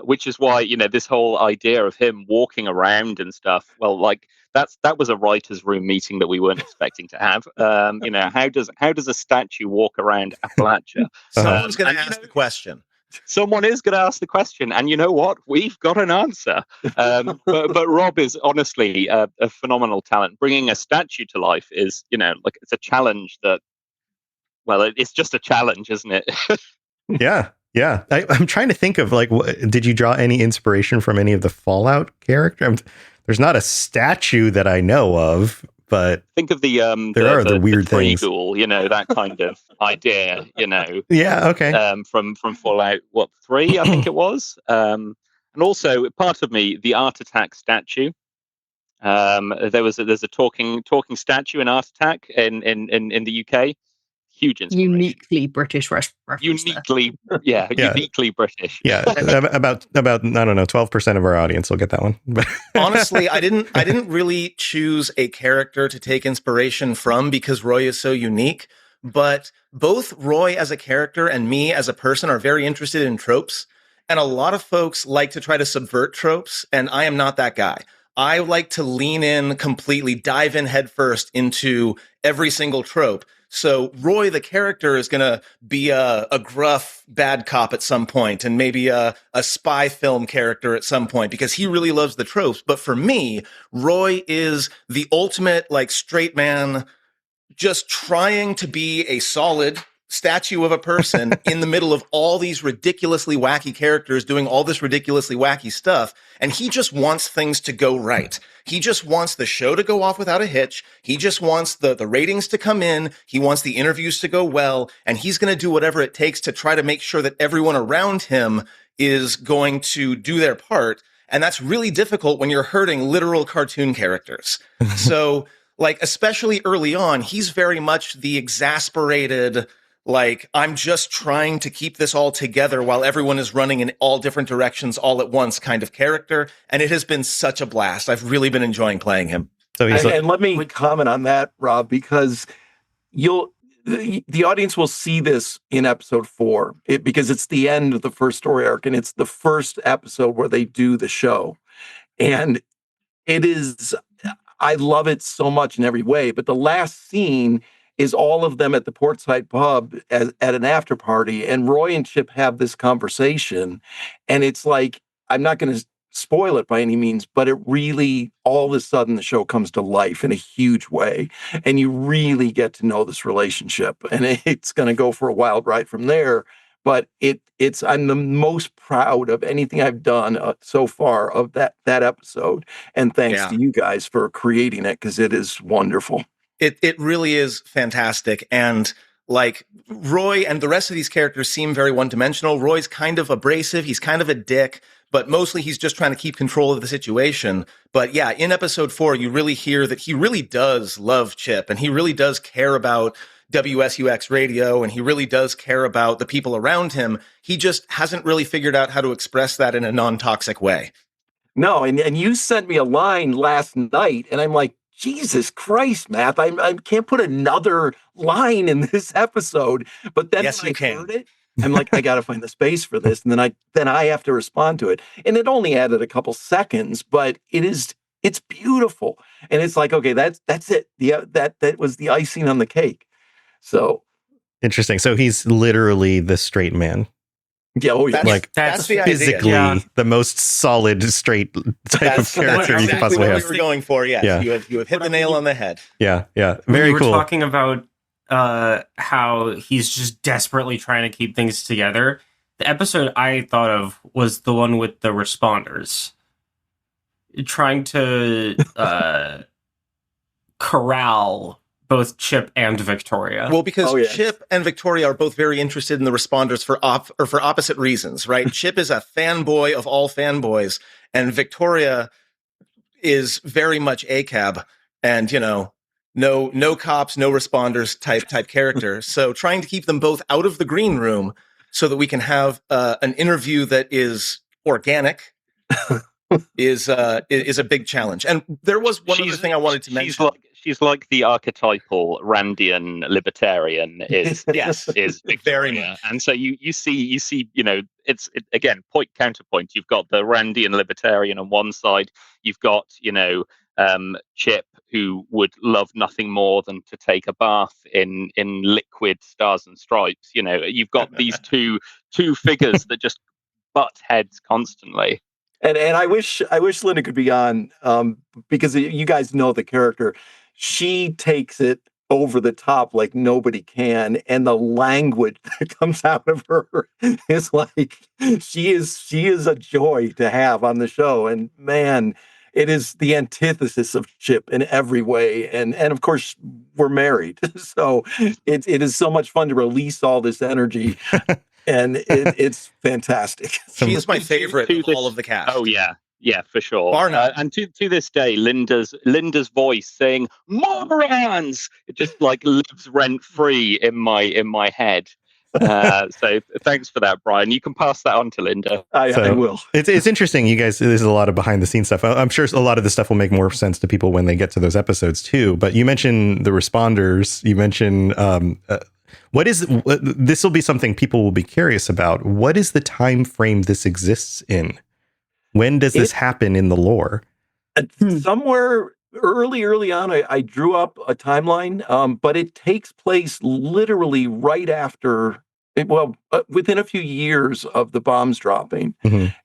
Which is why, this whole idea of him walking around and stuff, well, like that was a writer's room meeting that we weren't expecting to have. How does a statue walk around Appalachia? Someone's going to ask the question. Someone is going to ask the question, and you know what? We've got an answer. But Rob is honestly a phenomenal talent. Bringing a statue to life is, it's a challenge that, well, it's just a challenge, isn't it? Yeah. Yeah, I'm trying to think of did you draw any inspiration from any of the Fallout character? There's not a statue that I know of, but think of the weird things. Ghoul, that kind of idea, Yeah, okay. From Fallout 3, I think it was, and also part of me, the Art Attack statue. There's a talking statue in Art Attack in the UK. Huge inspiration. Uniquely British reference. Uniquely British. Yeah, about I don't know, 12% of our audience will get that one. Honestly, I didn't really choose a character to take inspiration from because Roy is so unique. But both Roy as a character and me as a person are very interested in tropes, and a lot of folks like to try to subvert tropes, and I am not that guy. I like to lean in completely, dive in headfirst into every single trope. So Roy, the character, is going to be a gruff bad cop at some point and maybe a spy film character at some point because he really loves the tropes. But for me, Roy is the ultimate straight man just trying to be a solid statue of a person in the middle of all these ridiculously wacky characters doing all this ridiculously wacky stuff. And he just wants things to go right. He just wants the show to go off without a hitch. He just wants the ratings to come in. He wants the interviews to go well. And he's going to do whatever it takes to try to make sure that everyone around him is going to do their part. And that's really difficult when you're hurting literal cartoon characters. So, especially early on, he's very much the exasperated, I'm just trying to keep this all together while everyone is running in all different directions all at once kind of character. And it has been such a blast. I've really been enjoying playing him. So and let me comment on that, Rob, because the audience will see this in episode 4 because it's the end of the first story arc and it's the first episode where they do the show. And it is, I love it so much in every way, but the last scene is all of them at the Portside pub at an after party. And Roy and Chip have this conversation. And it's like, I'm not going to spoil it by any means, but it really, all of a sudden, the show comes to life in a huge way. And you really get to know this relationship. And it's going to go for a wild ride from there. But I'm the most proud of anything I've done so far of that episode. And thanks to you guys for creating it, because it is wonderful. It really is fantastic. And like Roy and the rest of these characters seem very one-dimensional. Roy's kind of abrasive. He's kind of a dick, but mostly he's just trying to keep control of the situation. But yeah, in episode 4, you really hear that he really does love Chip, and he really does care about WSUX radio, and he really does care about the people around him. He just hasn't really figured out how to express that in a non-toxic way. No, and you sent me a line last night, and I'm like, Jesus Christ, Matt, I can't put another line in this episode. But then yes, when I heard it, I'm like, I got to find the space for this. And then I have to respond to it. And it only added a couple seconds, but it's beautiful. And it's like, okay, that's it. That was the icing on the cake. So interesting. So he's literally the straight man. Yeah, that's the physically idea. The most solid straight type of character you could possibly have. That's what we were going for. Yes, yeah. You have hit the nail on the head. Yeah, very we were cool. Talking about how he's just desperately trying to keep things together. The episode I thought of was the one with the responders, trying to corral both Chip and Victoria. Well, because Chip and Victoria are both very interested in the responders for opposite reasons, right? Chip is a fanboy of all fanboys, and Victoria is very much ACAB, and no cops, no responders type character. So trying to keep them both out of the green room so that we can have an interview that is organic is a big challenge. And there was one other thing I wanted to mention. She's like the archetypal Randian libertarian is is Victoria. Very much. And so you see it's again counterpoint. You've got the Randian libertarian on one side. You've got Chip, who would love nothing more than to take a bath in liquid stars and stripes. You've got these two figures that just butt heads constantly. And I wish Linda could be on because you guys know the character. She takes it over the top like nobody can, and the language that comes out of her is like she is a joy to have on the show. And man, it is the antithesis of Chip in every way. And of course we're married, so it is so much fun to release all this energy. And it's fantastic. She is my favorite of all of the cast. Oh yeah, for sure. And to this day, Linda's voice saying "morons" it just like lives rent free in my head. So thanks for that, Brian. You can pass that on to Linda. I will. It's interesting, you guys. There's a lot of behind the scenes stuff. I'm sure a lot of this stuff will make more sense to people when they get to those episodes too. But you mentioned the responders. You mentioned. This will be something people will be curious about. What is the time frame this exists in? When does this happen in the lore? Somewhere early on, I drew up a timeline, but it takes place literally right after, within a few years of the bombs dropping,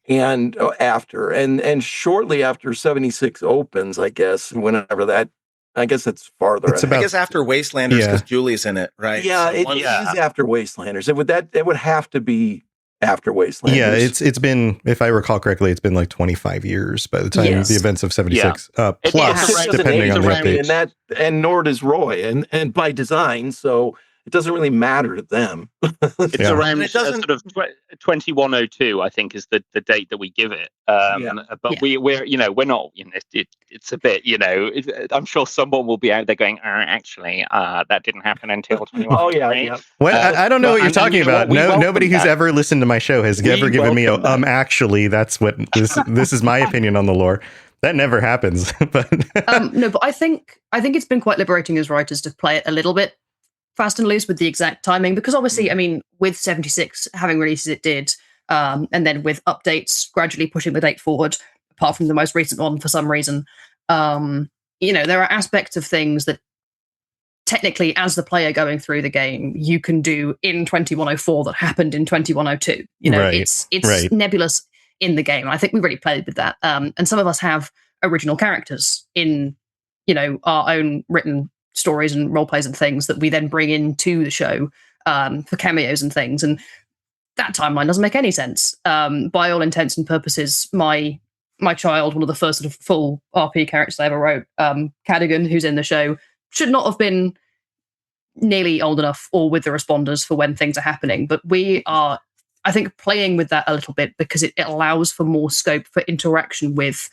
and after, and shortly after 76 opens, I guess, whenever that. I guess it's farther. I guess after Wastelanders, because Julie's in it, right? Yeah, it is after Wastelanders. It would have to be after Wastelanders. Yeah, it's been, if I recall correctly, it's been like 25 years by the time of the events of 76. Plus, depending on the updates. And nor does Roy, and by design, so it doesn't really matter to them. It's around sort of 2102, I think, is the date that we give it. But we're not. It's a bit. I'm sure someone will be out there going, actually, that didn't happen until 21. Oh yeah. Well, I don't know what you're talking about. Nobody who's ever listened to my show has ever given me actually, that's what this is my opinion on the lore. That never happens. But no, but I think it's been quite liberating as writers to play it a little bit fast and loose with the exact timing, because obviously, I mean, with 76 having releases it did, and then with updates gradually pushing the date forward, apart from the most recent one for some reason, there are aspects of things that technically, as the player going through the game, you can do in 2104 that happened in 2102. It's nebulous in the game. I think we really played with that. And some of us have original characters in, our own written stories and role plays and things that we then bring into the show for cameos and things. And that timeline doesn't make any sense. By all intents and purposes, my child, one of the first sort of full RP characters I ever wrote, Cadogan, who's in the show, should not have been nearly old enough or with the responders for when things are happening. But we are, I think, playing with that a little bit because it allows for more scope for interaction with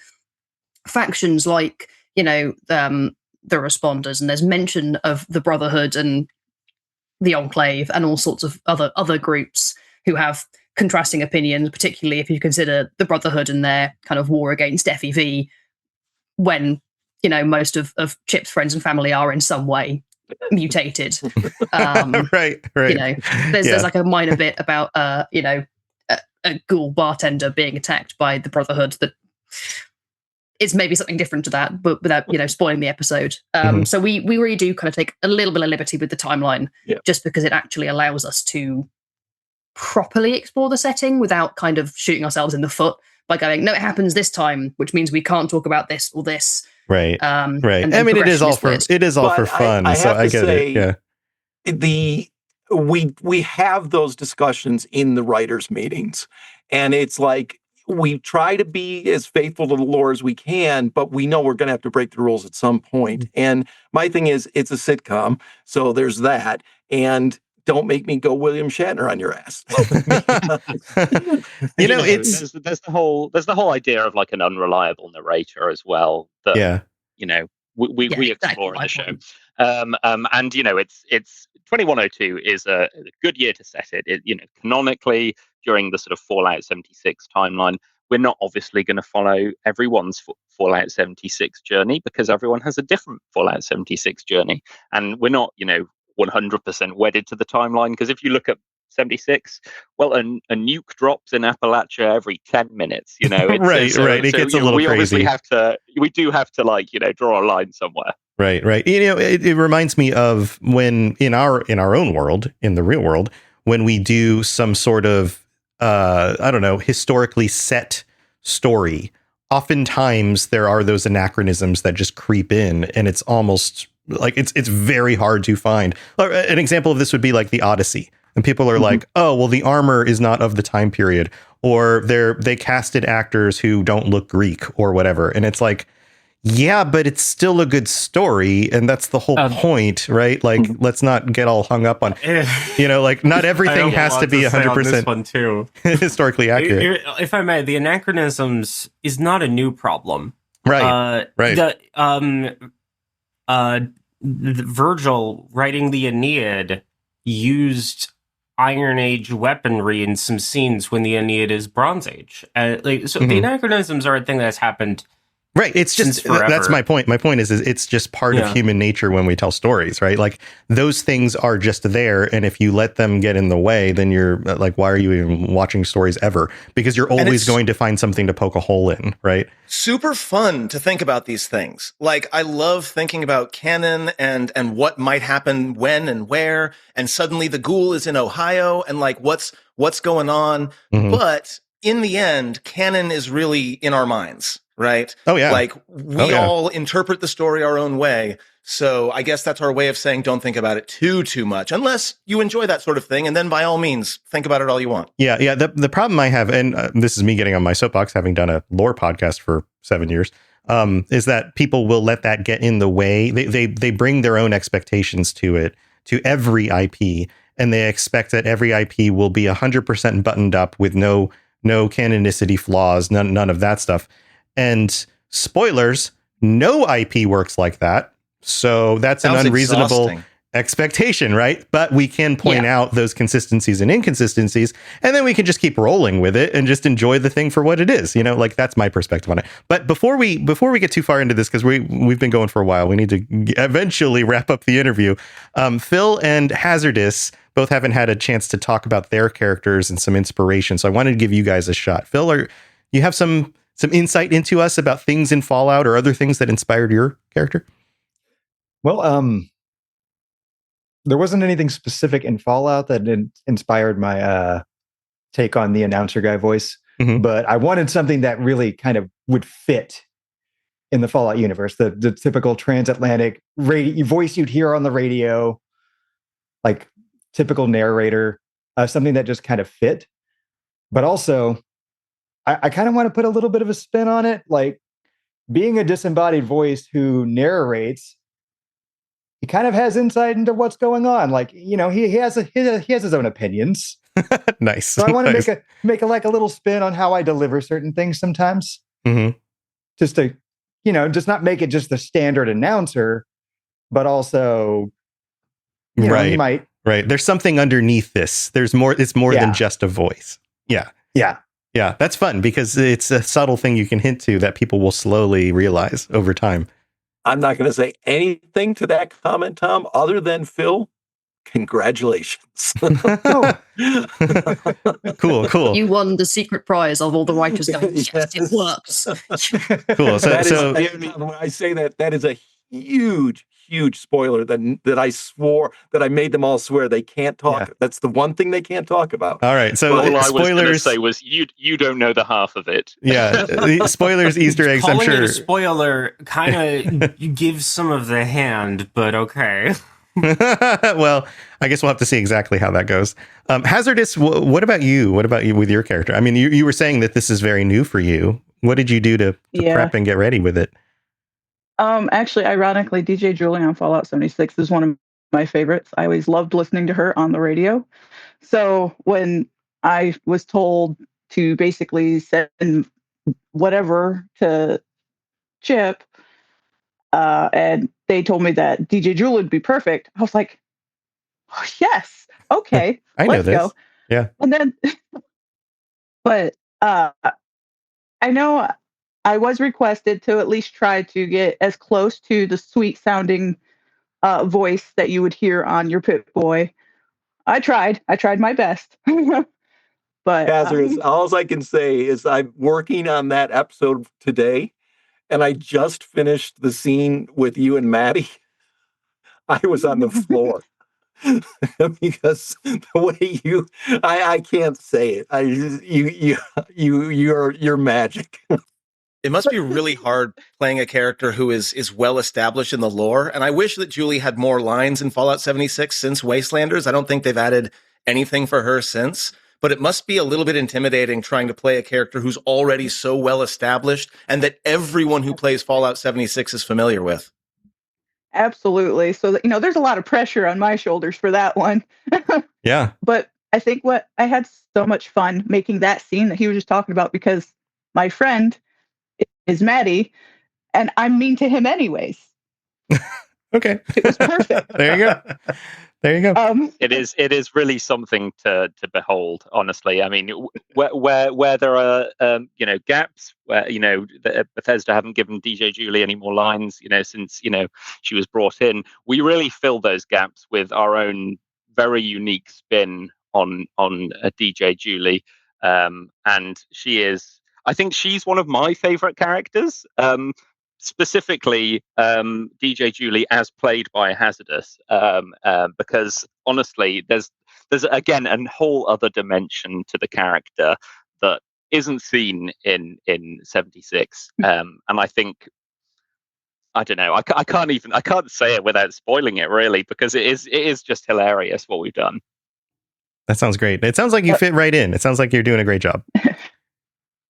factions like, the responders. And there's mention of the Brotherhood and the Enclave and all sorts of other groups who have contrasting opinions, particularly if you consider the Brotherhood and their kind of war against FEV, when, most of Chip's friends and family are in some way mutated. Right. There's like a minor bit about, a ghoul bartender being attacked by the Brotherhood that it's maybe something different to that, but without, spoiling the episode. So we really do kind of take a little bit of liberty with the timeline, just because it actually allows us to properly explore the setting without kind of shooting ourselves in the foot by going, no, it happens this time, which means we can't talk about this or this. Right. Right. I mean, it is all for fun. I get it. Yeah. We have those discussions in the writers' meetings, and it's like we try to be as faithful to the lore as we can, but we know we're going to have to break the rules at some point. And my thing is, it's a sitcom, so there's that. And don't make me go William Shatner on your ass. There's the whole idea of like an unreliable narrator as well. That, we explore in the show. And it's 2102 is a good year to set it. Canonically during the sort of Fallout 76 timeline, we're not obviously going to follow everyone's Fallout 76 journey because everyone has a different Fallout 76 journey, and we're not 100% wedded to the timeline, because if you look at 76, well, a nuke drops in Appalachia every 10 minutes, right. It gets a little crazy. We do have to draw a line somewhere. Right. It reminds me of when in our own world, in the real world, when we do some sort of historically set story, oftentimes there are those anachronisms that just creep in, and it's almost like it's very hard to find. An example of this would be like the Odyssey. And people are like, oh, well, the armor is not of the time period, or they casted actors who don't look Greek or whatever. And it's like, yeah, but it's still a good story. And that's the whole point, right? Like, let's not get all hung up on, not everything has to be 100% one too. historically accurate. If I may, the anachronisms is not a new problem. Right. Virgil writing the Aeneid used Iron Age weaponry in some scenes when the Aeneid is Bronze Age. The anachronisms are a thing that's happened. Right. It's just, that's my point. My point is it's just part of human nature when we tell stories, right? Like those things are just there. And if you let them get in the way, then you're like, why are you even watching stories ever? Because you're always going to find something to poke a hole in, right? Super fun to think about these things. Like I love thinking about canon and what might happen when and where. And suddenly the ghoul is in Ohio and like what's going on. But in the end, canon is really in our minds. Right. Oh, yeah. Like we all interpret the story our own way. So I guess that's our way of saying don't think about it too much, unless you enjoy that sort of thing. And then by all means, think about it all you want. Yeah. The problem I have, and this is me getting on my soapbox, having done a lore podcast for 7 years, is that people will let that get in the way. They bring their own expectations to it, to every IP. And they expect that every IP will be 100% buttoned up with no canonicity flaws, none of that stuff. And spoilers, no IP works like that. So that's an unreasonable expectation, right? But we can point out those consistencies and inconsistencies, and then we can just keep rolling with it and just enjoy the thing for what it is. Like that's my perspective on it. But before we get too far into this, because we've been going for a while, we need to eventually wrap up the interview. Phil and Hazardous both haven't had a chance to talk about their characters and some inspiration. So I wanted to give you guys a shot. Phil, you have some insight into us about things in Fallout or other things that inspired your character? Well, there wasn't anything specific in Fallout that inspired my take on the announcer guy voice. but I wanted something that really kind of would fit in the Fallout universe. The typical transatlantic voice you'd hear on the radio, like typical narrator, something that just kind of fit. But also, I kind of want to put a little bit of a spin on it, like being a disembodied voice who narrates. He kind of has insight into what's going on. Like, he has his own opinions. Nice. So I want to make a like a little spin on how I deliver certain things sometimes. Just to, just not make it just the standard announcer, but also, right. He might. Right. There's something underneath this. There's more. It's more than just a voice. Yeah. Yeah. Yeah. That's fun because it's a subtle thing you can hint to that people will slowly realize over time. I'm not going to say anything to that comment, Tom, other than Phil, congratulations. Cool. You won the secret prize of all the writers going, yes, it works. Cool. So when I say that is a huge spoiler that I swore that I made them all swear they can't talk. Yeah. That's the one thing they can't talk about. All right. So all I was going to spoilers. say was you don't know the half of it. Yeah. Spoilers, Easter eggs. Calling I'm sure. it a spoiler kind of gives some of the hand, but okay. Well, I guess we'll have to see exactly how that goes. Hazardous. What about you? What about you with your character? I mean, you were saying that this is very new for you. What did you do to prep and get ready with it? Actually, ironically, DJ Julie on Fallout 76 is one of my favorites. I always loved listening to her on the radio. So when I was told to basically send whatever to Chip, and they told me that DJ Julie would be perfect, I was like, oh, yes, okay, let's go. Yeah. And then, but I know I was requested to at least try to get as close to the sweet sounding voice that you would hear on your Pip-Boy. I tried my best. But all I can say is I'm working on that episode today, and I just finished the scene with you and Maddie. I was on the floor because the way I can't say it. You're magic. It must be really hard playing a character who is well established in the lore. And I wish that Julie had more lines in Fallout 76 since Wastelanders. I don't think they've added anything for her since. But it must be a little bit intimidating trying to play a character who's already so well established and that everyone who plays Fallout 76 is familiar with. Absolutely. So, there's a lot of pressure on my shoulders for that one. Yeah. But I think I had so much fun making that scene that he was just talking about because my friend is Maddie, and I'm mean to him anyways. Okay. It was perfect. There you go. It is really something to behold, honestly. I mean, where there are gaps where Bethesda haven't given DJ Julie any more lines, since she was brought in. We really fill those gaps with our own very unique spin on DJ Julie, and she is. I think she's one of my favorite characters. Specifically, DJ Julie as played by Hazardous, because honestly, there's again a whole other dimension to the character that isn't seen in 76, and I think I don't know. I can't say it without spoiling it really, because it is just hilarious what we've done. That sounds great. It sounds like you fit right in. It sounds like you're doing a great job.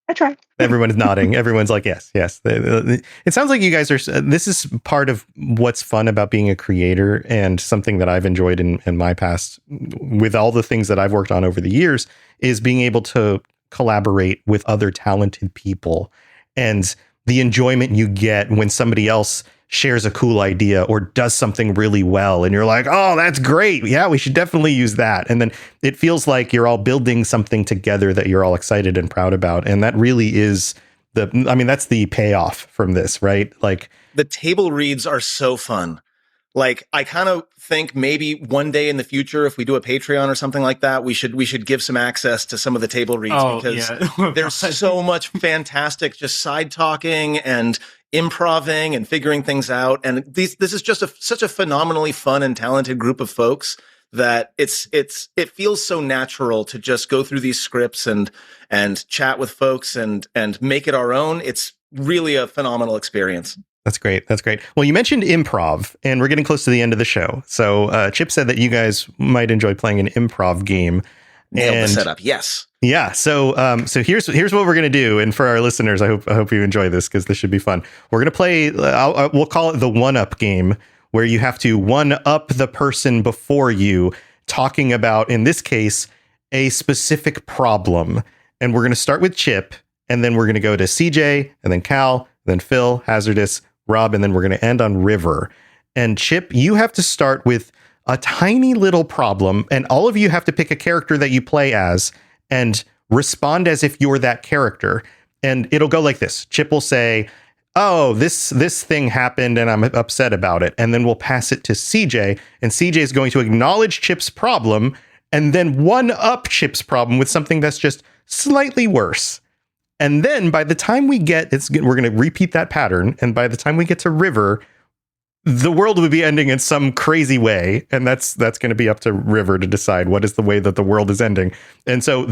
I try. Everyone's nodding. Everyone's like, yes. It sounds like you guys are, this is part of what's fun about being a creator, and something that I've enjoyed in my past with all the things that I've worked on over the years is being able to collaborate with other talented people, and the enjoyment you get when somebody else shares a cool idea or does something really well, and you're like, oh, that's great. Yeah, we should definitely use that. And then it feels like you're all building something together that you're all excited and proud about. And that really is that's the payoff from this, right? Like, the table reads are so fun. Like, I kind of think maybe one day in the future, if we do a Patreon or something like that, we should give some access to some of the table reads, because there's so much fantastic just side talking and improving and figuring things out. And this is just such a phenomenally fun and talented group of folks that it feels so natural to just go through these scripts and chat with folks and make it our own. It's really a phenomenal experience. That's great. That's great. Well, you mentioned improv, and we're getting close to the end of the show. So Chip said that you guys might enjoy playing an improv game. Nailed the setup. Yes. Yeah. So here's what we're gonna do, and for our listeners, I hope you enjoy this because this should be fun. We're gonna play. We'll call it the one-up game, where you have to one-up the person before you, talking about, in this case, a specific problem. And we're gonna start with Chip, and then we're gonna go to CJ, and then Cal, then Phil, Hazardous, Rob, and then we're going to end on River. And Chip, you have to start with a tiny little problem, and all of you have to pick a character that you play as and respond as if you're that character. And it'll go like this. Chip will say, oh, this thing happened and I'm upset about it. And then we'll pass it to CJ, and CJ is going to acknowledge Chip's problem and then one up Chip's problem with something that's just slightly worse. And then by the time we're going to repeat that pattern. And by the time we get to River, the world would be ending in some crazy way. And that's going to be up to River to decide what is the way that the world is ending. And so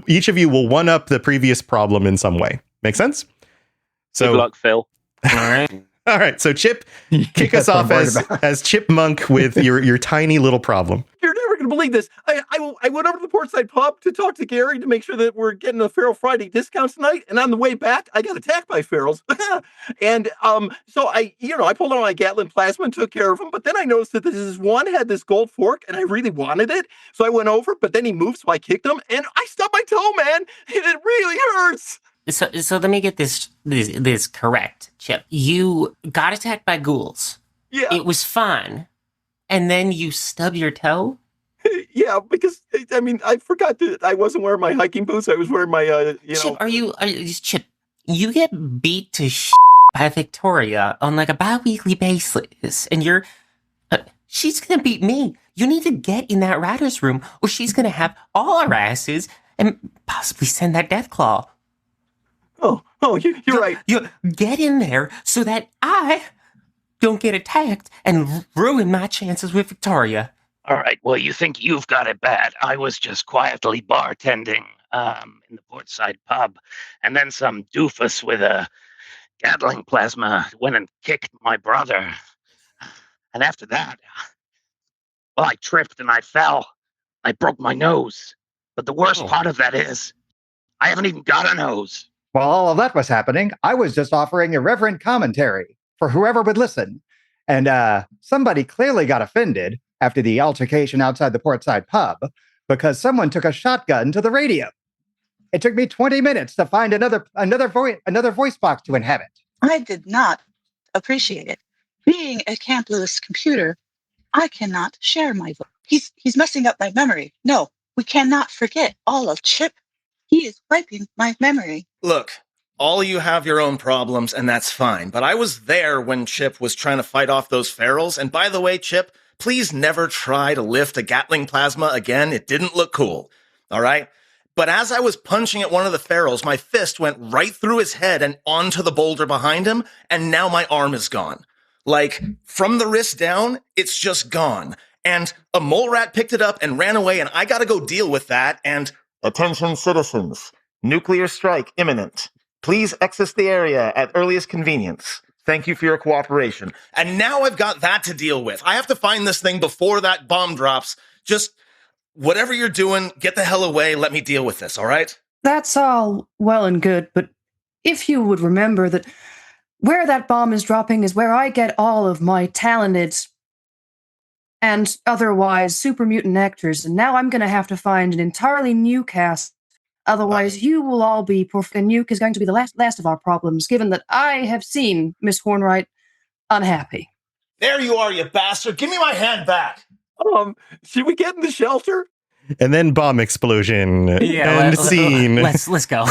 each of you will one up the previous problem in some way. Make sense? So good luck, Phil. All right. All right. So Chip, kick us off as Chipmunk with your tiny little problem. You're never going to believe this. I went over to the Portside Pub to talk to Gary to make sure that we're getting the Feral Friday discounts tonight. And on the way back, I got attacked by ferals. And so I pulled out my Gatling plasma and took care of him. But then I noticed that this one had this gold fork, and I really wanted it. So I went over, but then he moved, so I kicked him, and I stubbed my toe, man. And it really hurts. So let me get this correct, Chip. You got attacked by ghouls. Yeah. It was fine. And then you stub your toe? Yeah, because I forgot that I wasn't wearing my hiking boots. I was wearing my Chip, are you Chip, you get beat to by Victoria on like a bi-weekly basis, and she's gonna beat me. You need to get in that writer's room, or she's gonna have all our asses and possibly send that death claw. Oh, you're right. You get in there so that I don't get attacked and ruin my chances with Victoria. All right. Well, you think you've got it bad. I was just quietly bartending in the Portside Pub, and then some doofus with a Gatling plasma went and kicked my brother. And after that, well, I tripped and I fell. I broke my nose. But the worst part of that is I haven't even got a nose. While all of that was happening, I was just offering irreverent commentary for whoever would listen. And somebody clearly got offended after the altercation outside the Portside Pub because someone took a shotgun to the radio. It took me 20 minutes to find another voice box to inhabit. I did not appreciate it. Being a Camp Lewis computer, I cannot share my voice. He's messing up my memory. No, we cannot forget all of Chip. He is wiping my memory. Look, all of you have your own problems, and that's fine. But I was there when Chip was trying to fight off those ferals. And by the way, Chip, please never try to lift a Gatling plasma again. It didn't look cool. All right? But as I was punching at one of the ferals, my fist went right through his head and onto the boulder behind him. And now my arm is gone. Like, from the wrist down, it's just gone. And a mole rat picked it up and ran away, and I got to go deal with that. And attention, citizens. Nuclear strike imminent. Please exit the area at earliest convenience. Thank you for your cooperation. And now I've got that to deal with. I have to find this thing before that bomb drops. Just whatever you're doing, get the hell away. Let me deal with this, all right? That's all well and good, but if you would remember that where that bomb is dropping is where I get all of my talented and otherwise super mutant actors, and now I'm going to have to find an entirely new cast. Otherwise, you will all be and Nuke is going to be the last of our problems, given that I have seen Miss Hornwright unhappy. There you are, you bastard. Give me my hand back. Should we get in the shelter? And then bomb explosion. And scene. Let's go.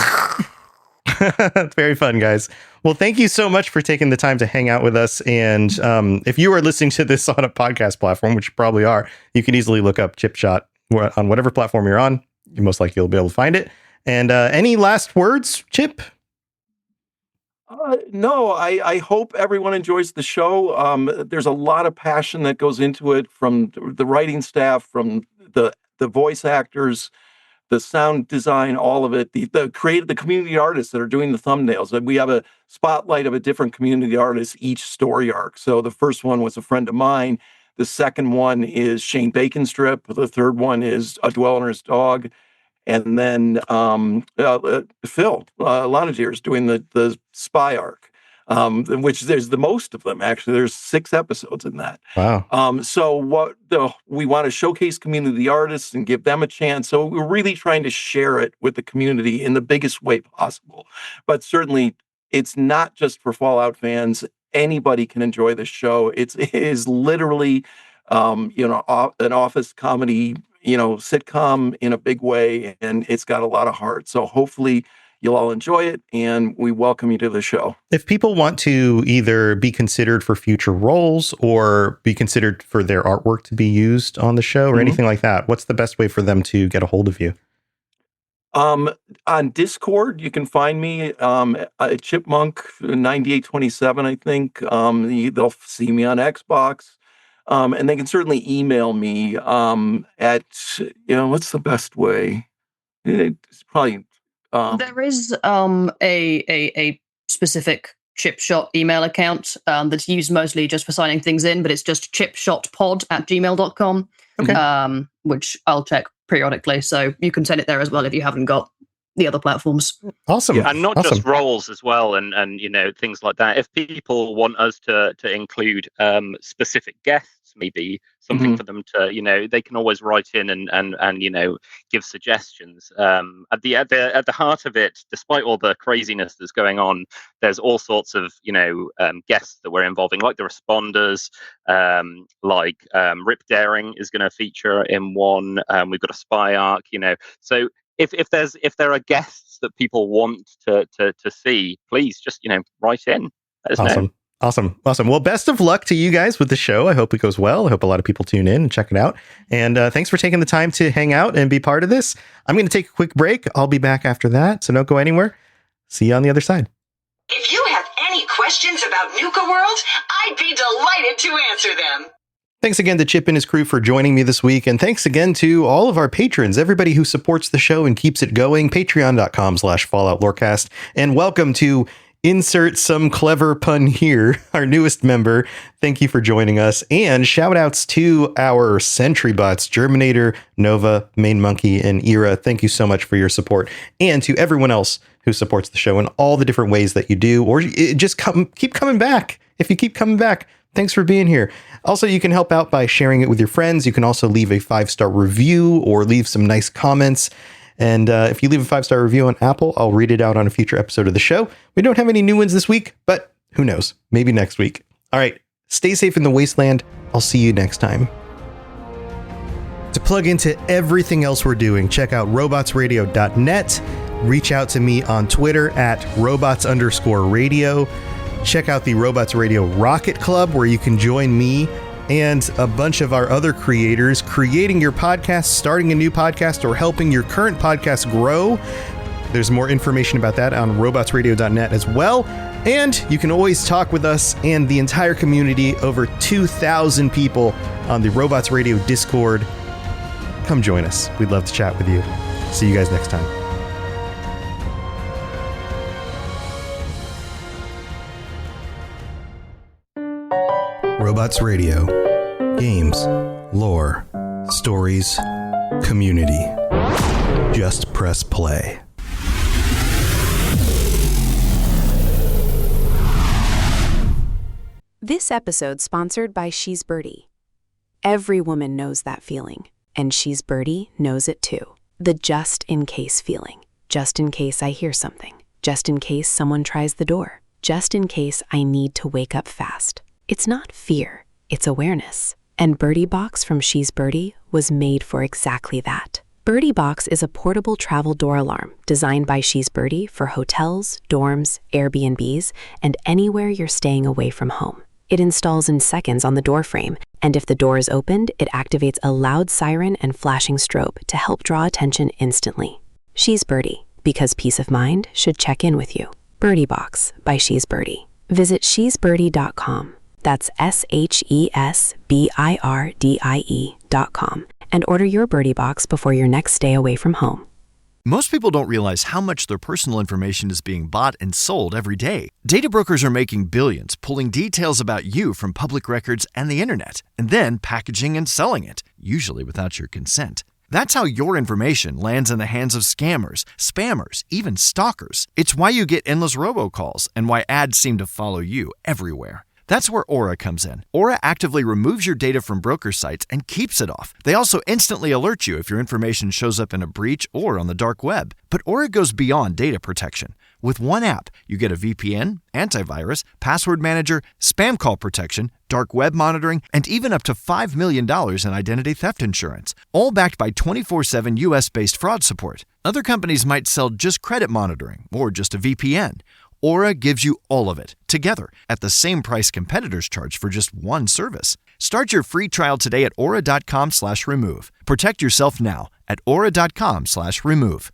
It's very fun, guys. Well, thank you so much for taking the time to hang out with us. And if you are listening to this on a podcast platform, which you probably are, you can easily look up Chip Shot on whatever platform you're on. You most likely will be able to find it. And any last words, Chip? No, I hope everyone enjoys the show. There's a lot of passion that goes into it from the writing staff, from the voice actors, the sound design, all of it, the community artists that are doing the thumbnails. And we have a spotlight of a different community artist each story arc. So the first one was a friend of mine. The second one is Shane Baconstrip. The third one is A Dweller's Dog. And then Phil Lonadier is doing the spy arc, which there's the most of them, actually. There's 6 episodes in that. Wow. So we want to showcase community artists and give them a chance. So we're really trying to share it with the community in the biggest way possible. But certainly, it's not just for Fallout fans. Anybody can enjoy this show. It is literally, an office comedy, sitcom in a big way, and it's got a lot of heart. So hopefully you'll all enjoy it, and we welcome you to the show. If people want to either be considered for future roles or be considered for their artwork to be used on the show or anything like that, what's the best way for them to get a hold of you? On Discord, you can find me at Chipmunk 9827, I think. They'll see me on Xbox. And they can certainly email me at, what's the best way? It's probably... there is a specific Chipshot email account that's used mostly just for signing things in, but it's just chipshotpod@gmail.com, okay. Which I'll check periodically. So you can send it there as well if you haven't got the other platforms. Awesome. Yeah, and not just roles as well, and things like that. If people want us to include specific guests, maybe something for them to, they can always write in and give suggestions. At the heart of it, despite all the craziness that's going on, there's all sorts of guests that we're involving, like the responders, like Rip Daring is going to feature in one. We've got a spy arc, so. If there are guests that people want to see, please just write in. Let us know. Awesome. Well, best of luck to you guys with the show. I hope it goes well. I hope a lot of people tune in and check it out. And thanks for taking the time to hang out and be part of this. I'm going to take a quick break. I'll be back after that, so don't go anywhere. See you on the other side. If you have any questions about Nuka World, I'd be delighted to answer them. Thanks again to Chip and his crew for joining me this week. And thanks again to all of our patrons, everybody who supports the show and keeps it going. Patreon.com/Fallout Lorecast. And welcome to insert some clever pun here, our newest member. Thank you for joining us. And shout outs to our Sentry bots, Germinator, Nova, Main Monkey, and Era. Thank you so much for your support. And to everyone else who supports the show in all the different ways that you do, or just keep coming back. If you keep coming back, thanks for being here. Also, you can help out by sharing it with your friends. You can also leave a 5-star review or leave some nice comments. And if you leave a 5-star review on Apple, I'll read it out on a future episode of the show. We don't have any new ones this week, but who knows? Maybe next week. All right. Stay safe in the wasteland. I'll see you next time. To plug into everything else we're doing, check out robotsradio.net. Reach out to me on Twitter at robots_radio. Check out the Robots Radio Rocket Club, where you can join me and a bunch of our other creators creating your podcast, starting a new podcast, or helping your current podcast grow. There's more information about that on robotsradio.net as well. And you can always talk with us and the entire community, over 2,000 people on the Robots Radio Discord. Come join us. We'd love to chat with you. See you guys next time. Robots Radio. Games, lore, stories, community. Just press play. This episode sponsored by She's Birdie. Every woman knows that feeling, and She's Birdie knows it too. The just in case feeling. Just in case I hear something. Just in case someone tries the door. Just in case I need to wake up fast. It's not fear, it's awareness. And Birdie Box from She's Birdie was made for exactly that. Birdie Box is a portable travel door alarm designed by She's Birdie for hotels, dorms, Airbnbs, and anywhere you're staying away from home. It installs in seconds on the door frame, and if the door is opened, it activates a loud siren and flashing strobe to help draw attention instantly. She's Birdie, because peace of mind should check in with you. Birdie Box by She's Birdie. Visit shesbirdie.com. That's SHESBIRDIE.com and order your Birdie Box before your next stay away from home. Most people don't realize how much their personal information is being bought and sold every day. Data brokers are making billions, pulling details about you from public records and the internet, and then packaging and selling it, usually without your consent. That's how your information lands in the hands of scammers, spammers, even stalkers. It's why you get endless robocalls and why ads seem to follow you everywhere. That's where Aura comes in. Aura actively removes your data from broker sites and keeps it off. They also instantly alert you if your information shows up in a breach or on the dark web. But Aura goes beyond data protection. With one app, you get a VPN, antivirus, password manager, spam call protection, dark web monitoring, and even up to $5 million in identity theft insurance, all backed by 24/7 US-based fraud support. Other companies might sell just credit monitoring or just a VPN. Aura gives you all of it, together, at the same price competitors charge for just one service. Start your free trial today at aura.com/remove. Protect yourself now at aura.com/remove.